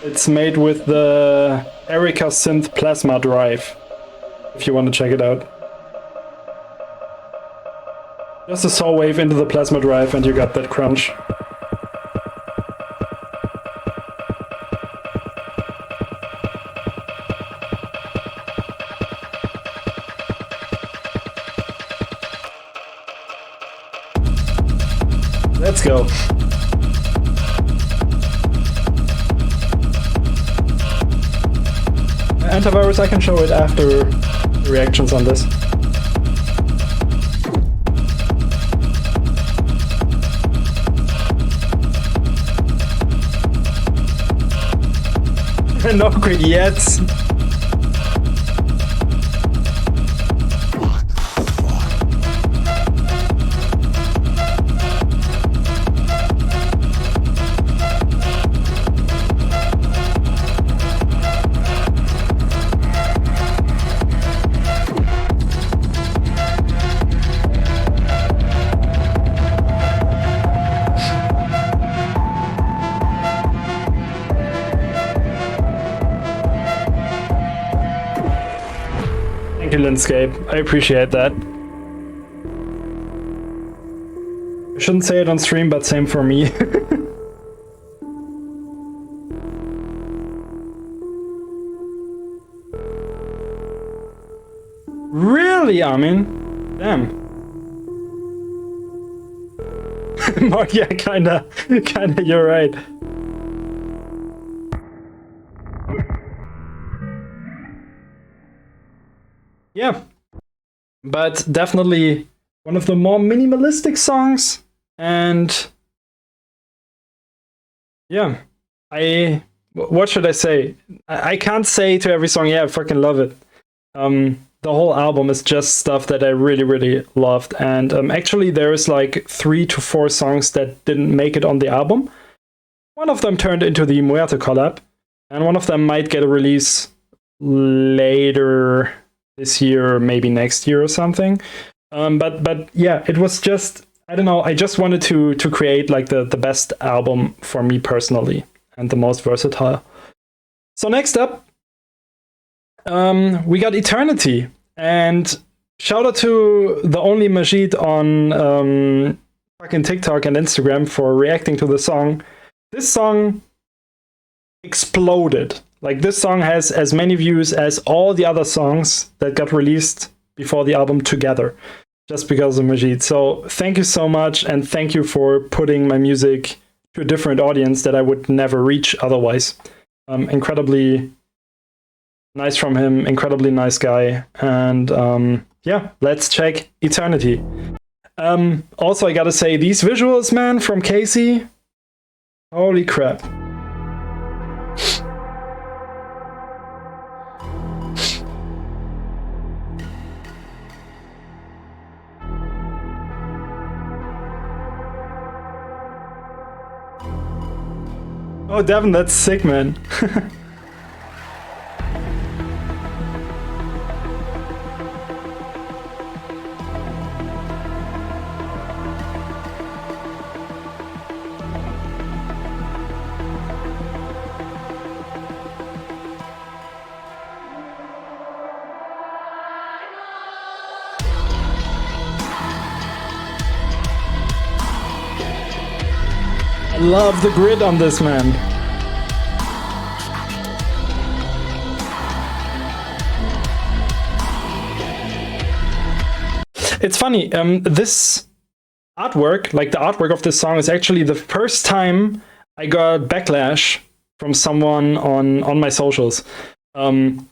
It's made with the Erica Synth Plasma Drive, if you want to check it out. Just a saw wave into the plasma drive and you got that crunch. Let's go. Antivirus, I can show it after the reactions on this. No quit yet. Landscape. I appreciate that. I shouldn't say it on stream, but same for me. Really, Armin? Damn. Mark, yeah, kinda, you're right. Yeah, but definitely one of the more minimalistic songs, and yeah, what should I say? I can't say to every song, yeah, I fucking love it. The whole album is just stuff that I really, really loved, and actually there is like 3 to 4 songs that didn't make it on the album. One of them turned into the Muerte collab, and one of them might get a release later this year or maybe next year or something. But yeah, it was just, I don't know, I just wanted to create like the best album for me personally and the most versatile. So next up, we got Eternity, and shout out to the only Majid on fucking TikTok and Instagram for reacting to the song. This song exploded. Like, this song has as many views as all the other songs that got released before the album together, just because of Majid. So thank you so much, and thank you for putting my music to a different audience that I would never reach otherwise. Incredibly nice from him, incredibly nice guy, and yeah, let's check Eternity. Also, I gotta say, these visuals, man, from Casey, holy crap. Oh, Devin, that's sick, man. I love the grid on this, man. It's funny, this artwork, like the artwork of this song, is actually the first time I got backlash from someone on my socials.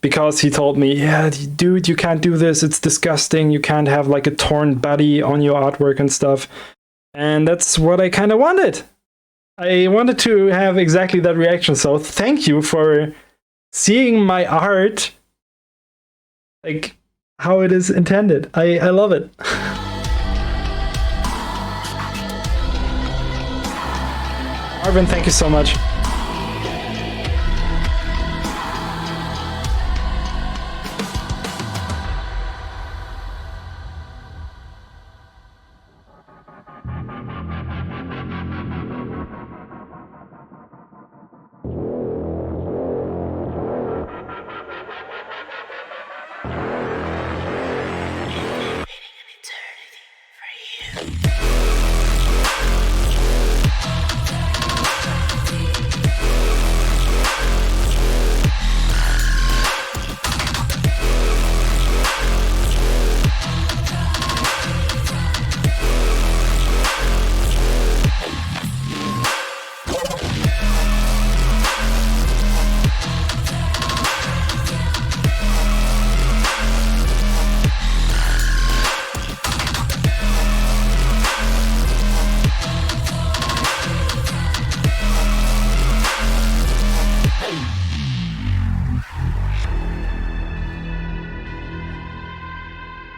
Because he told me, yeah, dude, you can't do this, it's disgusting, you can't have like a torn body on your artwork and stuff. And that's what I kind of wanted. I wanted to have exactly that reaction, so thank you for seeing my art like how it is intended. I love it. Marvin, thank you so much.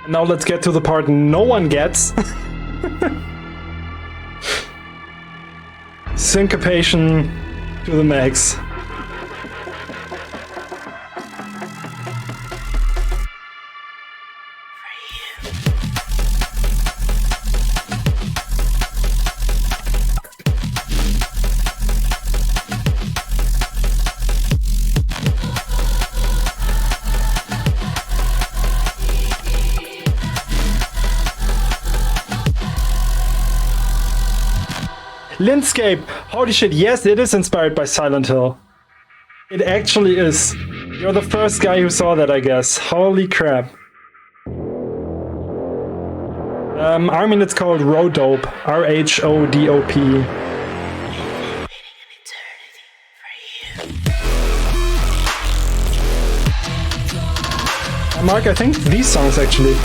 Now let's get to the part no one gets. Syncopation to the max. Lindscape! Holy shit, yes, it is inspired by Silent Hill. It actually is. You're the first guy who saw that, I guess. Holy crap. I mean, it's called Rhodop. R-H-O-D-O-P. Mark, I think these songs actually.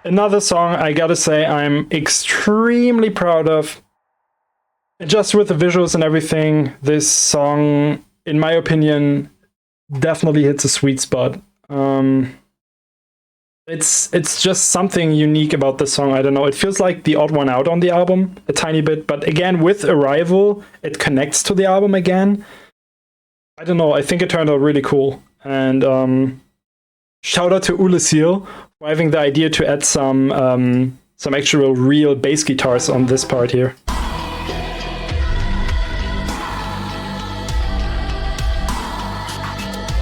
Another song I gotta say I'm extremely proud of. Just with the visuals and everything, this song, in my opinion, definitely hits a sweet spot. It's just something unique about this song. I don't know. It feels like the odd one out on the album a tiny bit, but again, with Arrival, it connects to the album again. I don't know. I think it turned out really cool. And shout out to Ule Seal for having the idea to add some actual real bass guitars on this part here.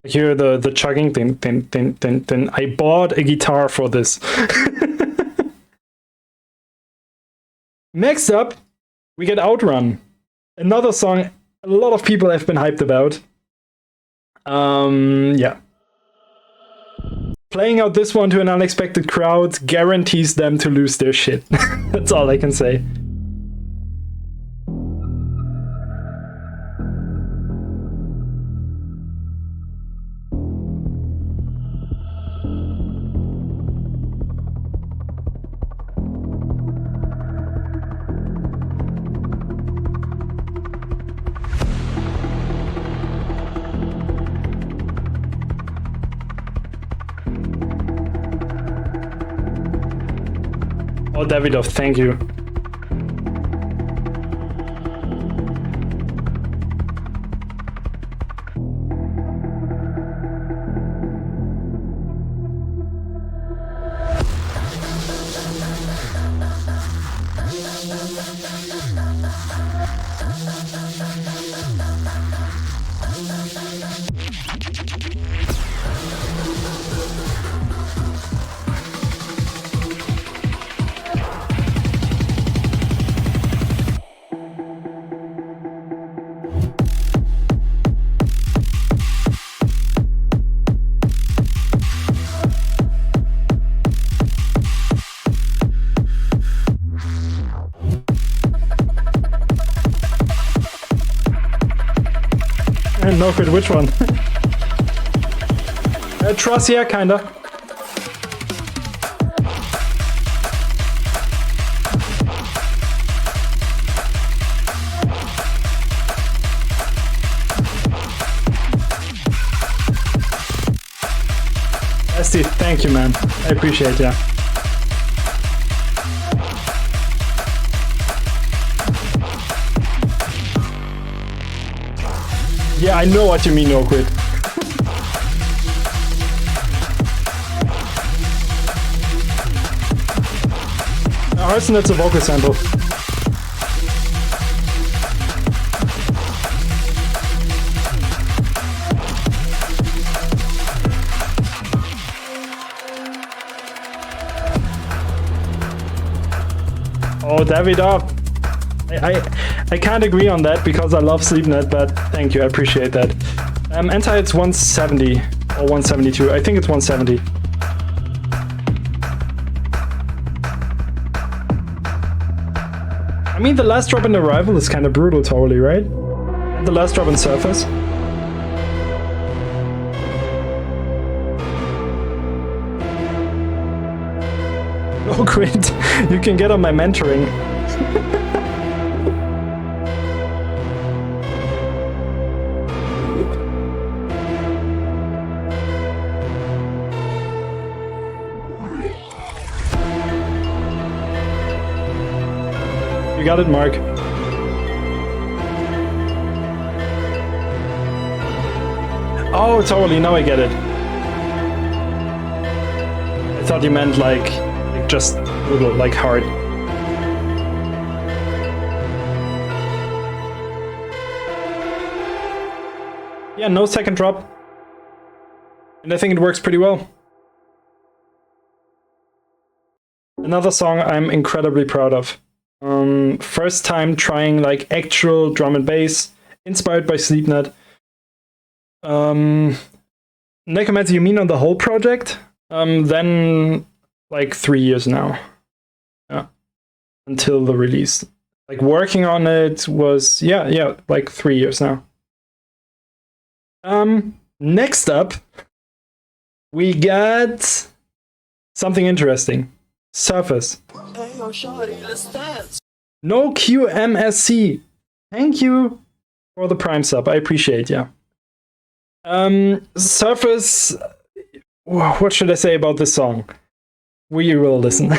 Hear the chugging. Then I bought a guitar for this. Next up, we get Outrun. Another song a lot of people have been hyped about. Yeah. Playing out this one to an unexpected crowd guarantees them to lose their shit. That's all I can say. Oh, Davidov, thank you. No quit, which one? Truss, yeah, kinda. Steve, thank you, man. I appreciate it, yeah. Yeah, I know what you mean, no quit. Arson, it's a vocal sample. Oh, Davidov. I can't agree on that because I love SleepNet, but thank you, I appreciate that. Anti, it's 170. Or 172. I think it's 170. I mean, the last drop in Arrival is kind of brutal, totally, right? And the last drop in Surface. Oh, great. You can get on my mentoring. You got it, Mark. Oh, totally. Now I get it. I thought you meant like just little, like hard. Yeah, no second drop. And I think it works pretty well. Another song I'm incredibly proud of. First time trying like actual drum and bass, inspired by Sleepnet. Necromancer, you mean on the whole project? Then like 3 years now. Yeah. Until the release. Like working on it was like 3 years now. Next up we got something interesting. Surface. Hey, yo, shorty, let's dance. No QMSC. Thank you for the Prime sub. I appreciate ya. Surface. What should I say about this song? We will listen.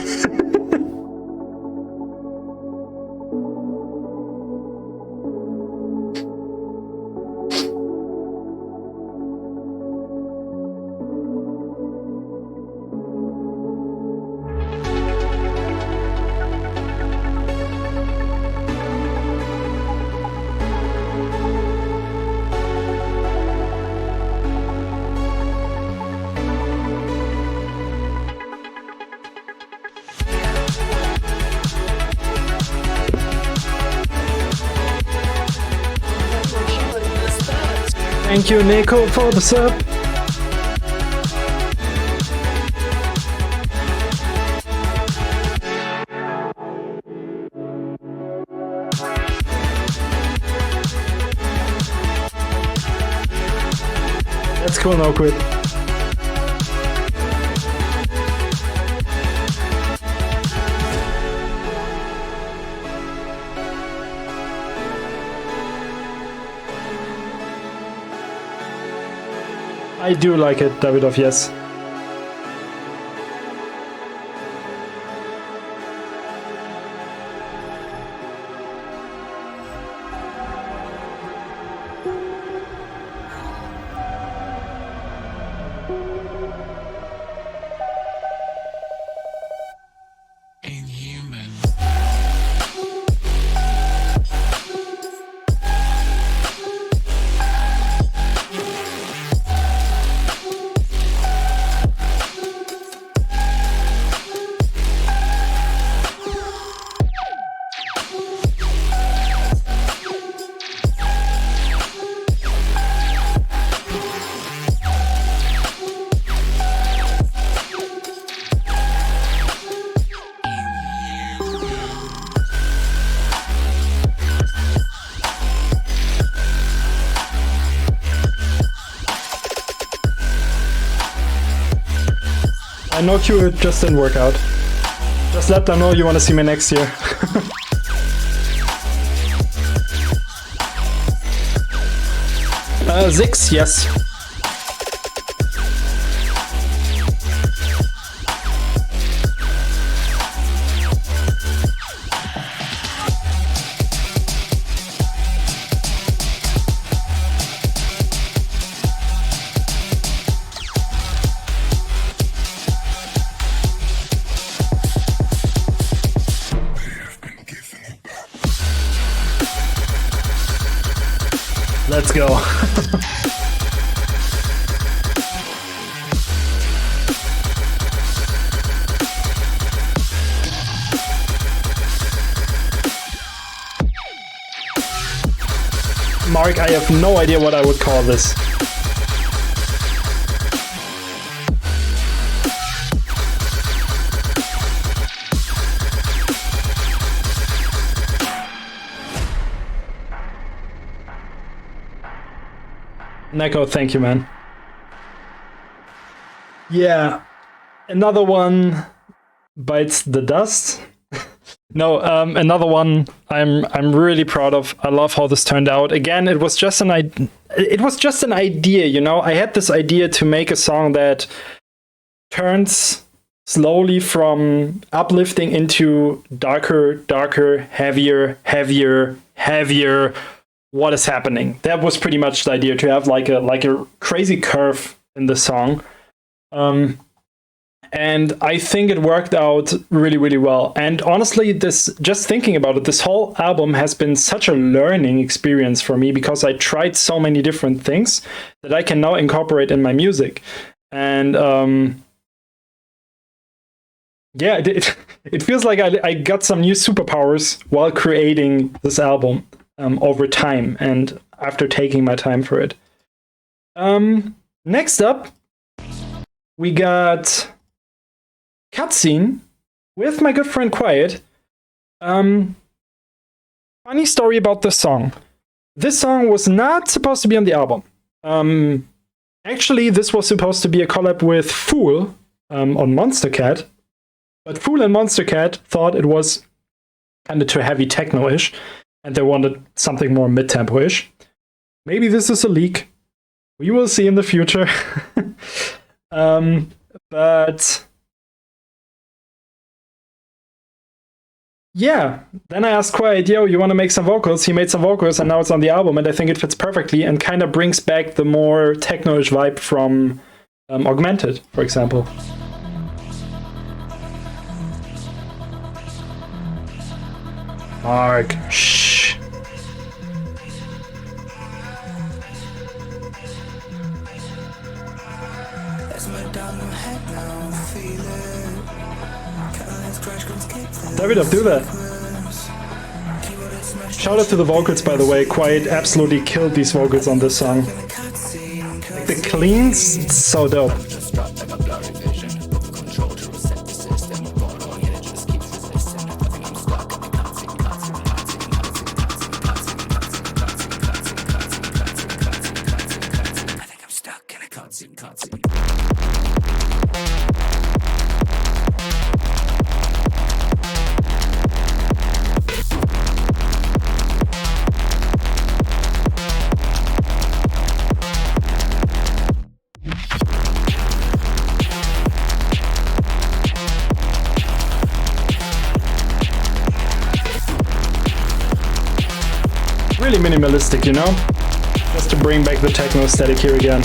Thank you, Nico, for the sub. That's cool, no quit. I do like it, Davidov, yes. Inhuman. I know Q, it just didn't work out. Just let them know you want to see me next year. Zix, yes. Let's go. Mark, I have no idea what I would call this. Neko, thank you, man. Yeah, another one bites the dust. No, another one I'm really proud of. I love how this turned out. Again, it was just an idea, you know. I had this idea to make a song that turns slowly from uplifting into darker, darker, heavier, heavier, heavier. What is happening? That was pretty much the idea, to have like a crazy curve in the song. And I think it worked out really, really well. And honestly, just thinking about it, this whole album has been such a learning experience for me, because I tried so many different things that I can now incorporate in my music. And yeah, it feels like I got some new superpowers while creating this album over time and after taking my time for it. Next up, we got Cutscene with my good friend Quiet. Funny story about this song. This song was not supposed to be on the album. Actually, this was supposed to be a collab with Fool on Monster Cat. But Fool and Monster Cat thought it was kind of too heavy techno-ish, and they wanted something more mid-tempo-ish. Maybe this is a leak. We will see in the future. But yeah, then I asked Quiet, yo, you want to make some vocals? He made some vocals, and now it's on the album, and I think it fits perfectly and kind of brings back the more techno-ish vibe from Augmented, for example. Mark, shh. David, do that. Shout out to the vocals, by the way. Quiet absolutely killed these vocals on this song. Like the cleans, it's so dope. Really minimalistic, you know? Just to bring back the techno aesthetic here again.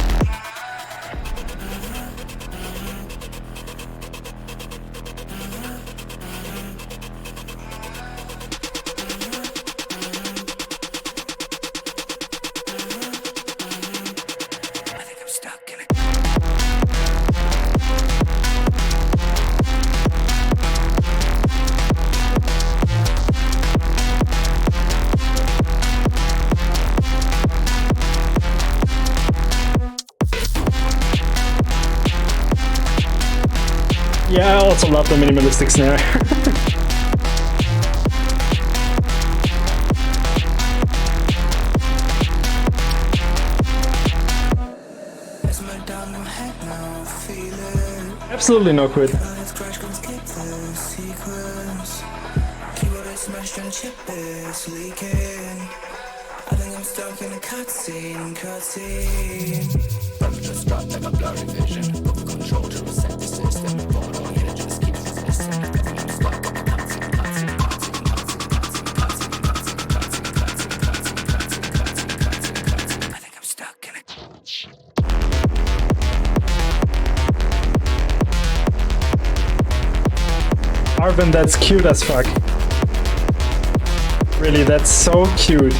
Yeah, I also love the minimalistic snare. Absolutely no quit. Arvin, that's cute as fuck. Really, that's so cute.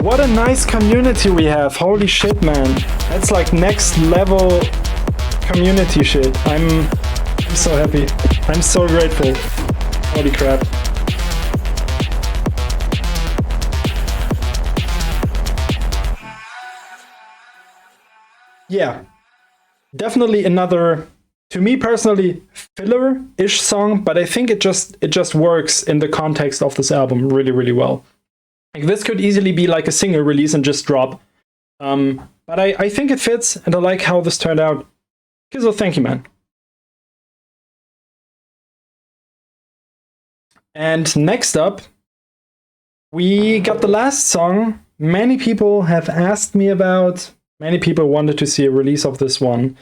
What a nice community we have. Holy shit, man. That's like next level community shit. I'm so happy. I'm so grateful. Holy crap. Yeah. Definitely another, to me personally, filler-ish song, but I think it just works in the context of this album really, really well. Like, this could easily be like a single release and just drop. But I think it fits, and I like how this turned out. Kizzle, thank you, man. And next up, we got the last song many people have asked me about. Many people wanted to see a release of this one.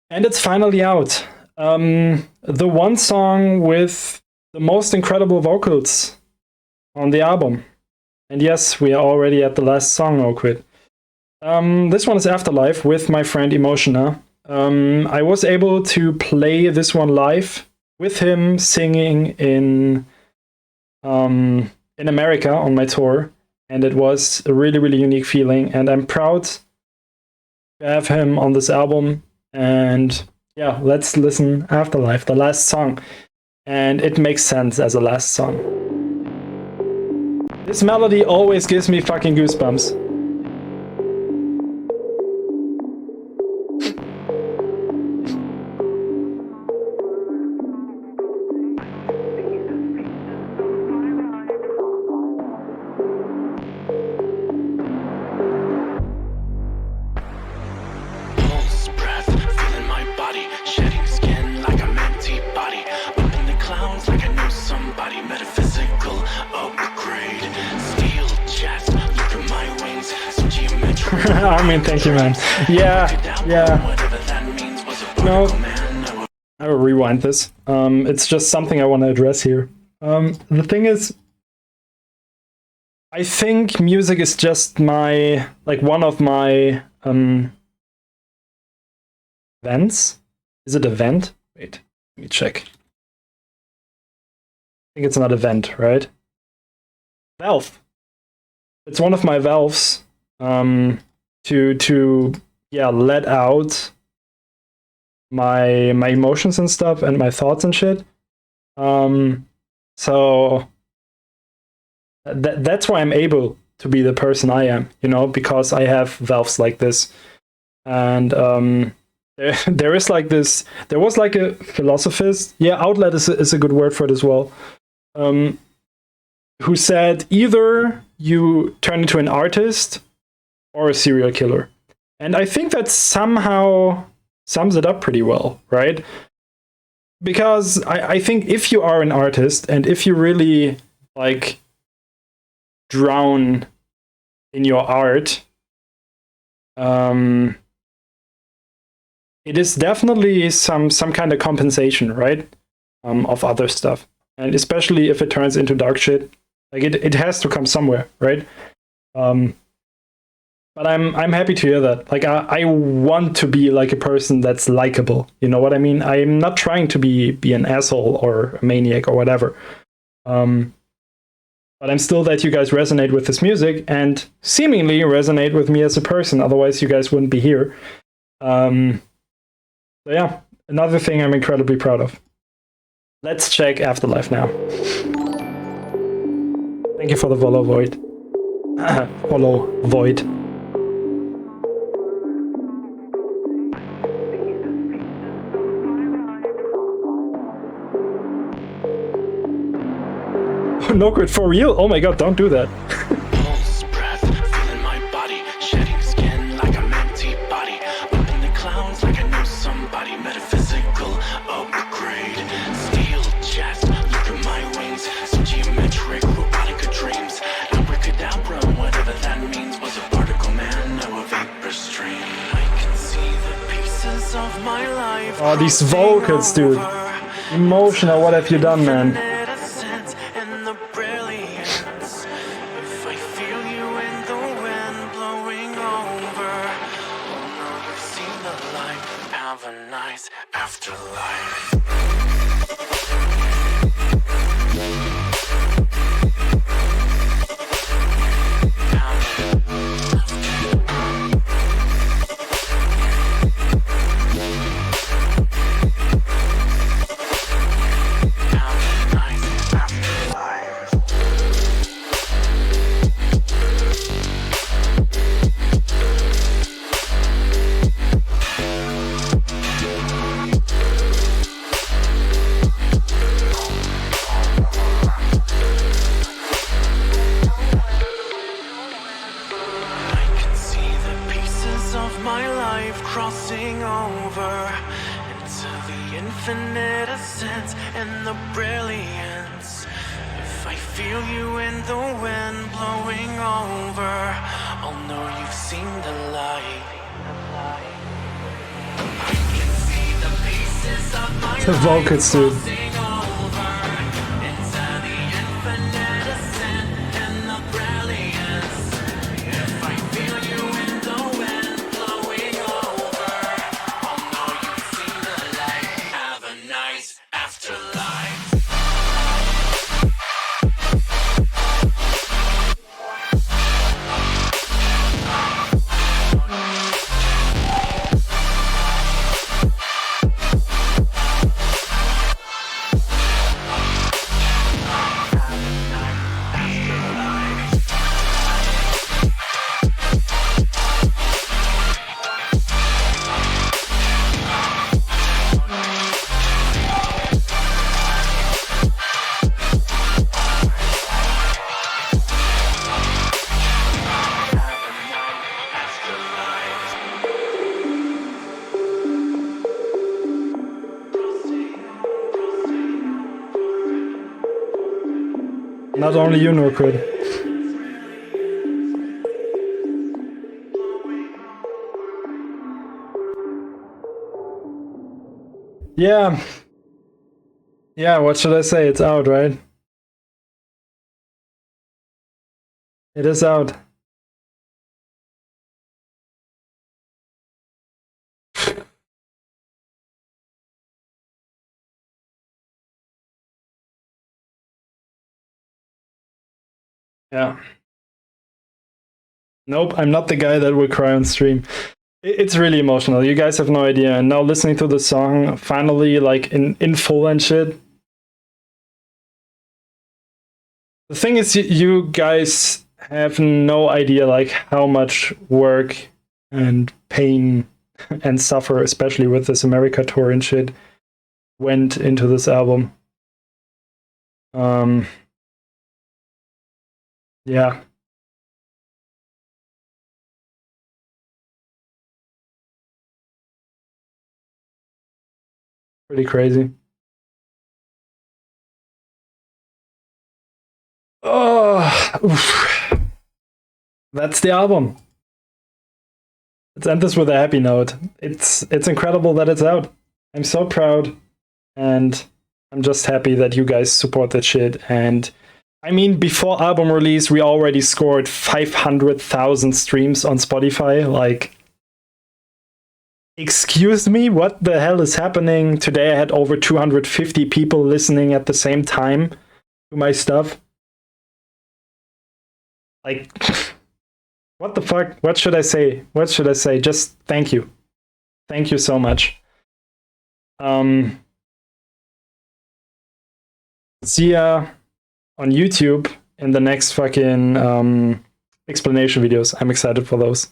And it's finally out. The one song with the most incredible vocals on the album. And yes, we are already at the last song, Oquid. This one is Afterlife with my friend Emotiona. I was able to play this one live with him singing in America on my tour, and it was a really, really unique feeling, and I'm proud to have him on this album. And yeah, let's listen Afterlife, the last song, and it makes sense as a last song. This melody always gives me fucking goosebumps. Armin, thank you, man. Yeah. No, I will rewind this. It's just something I want to address here. The thing is, I think music is just my, like, one of my events. Is it event? Wait, let me check. I think it's not event, right? Valve. It's one of my valves. To let out my emotions and stuff and my thoughts and shit. So that's why I'm able to be the person I am, you know, because I have valves like this. And there is like this. There was like a philosophist. Yeah, outlet is a good word for it as well. Who said either you turn into an artist or a serial killer. And I think that somehow sums it up pretty well, right? Because I think if you are an artist and if you really like drown in your art, it is definitely some kind of compensation, right? Of other stuff. And especially if it turns into dark shit, like it has to come somewhere, right? But I'm happy to hear that. Like I want to be like a person that's likable. You know what I mean? I'm not trying to be an asshole or a maniac or whatever. But I'm still that you guys resonate with this music and seemingly resonate with me as a person. Otherwise, you guys wouldn't be here. So yeah, another thing I'm incredibly proud of. Let's check Afterlife now. Thank you for the follow, Void. Follow, Void. No quit for real? Oh my god, don't do that. Pulse, breath, feeling my body, shedding skin like I'm empty body. Up in the clouds like I know somebody. Metaphysical upgrade, steel chest, look at my wings. So geometric, robotic dreams. Abracadabra, whatever that means. Was a particle man, now a vapor stream. I can see the pieces of my life. Oh, these vocals, dude. Emotional, what have you done, man? Afterlife. over into the infinite ascent and the brilliance. If I feel you in the wind blowing over, I'll know you've seen the light. I can see the pieces of my The vocals, dude. crossing over into the infinite ascent and the brilliance. If I feel you in the wind blowing over, I'll know you've seen the light. Have a nice afterlife. Not only you, Norquid. Yeah. Yeah, what should I say? It's out, right? It is out. Yeah. Nope, I'm not the guy that will cry on stream. It's really emotional. You guys have no idea. And now listening to the song finally, like in full and shit. The thing is, you guys have no idea like how much work and pain and suffer, especially with this America tour and shit, went into this album. Yeah. Pretty crazy. Oh, oof. That's the album. Let's end this with a happy note. It's incredible that it's out. I'm so proud, and I'm just happy that you guys support that shit. And I mean, before album release, we already scored 500,000 streams on Spotify. Like, excuse me, what the hell is happening? Today I had over 250 people listening at the same time to my stuff. Like, what the fuck? What should I say? What should I say? Just thank you. Thank you so much. See ya on YouTube in the next fucking explanation videos. I'm excited for those.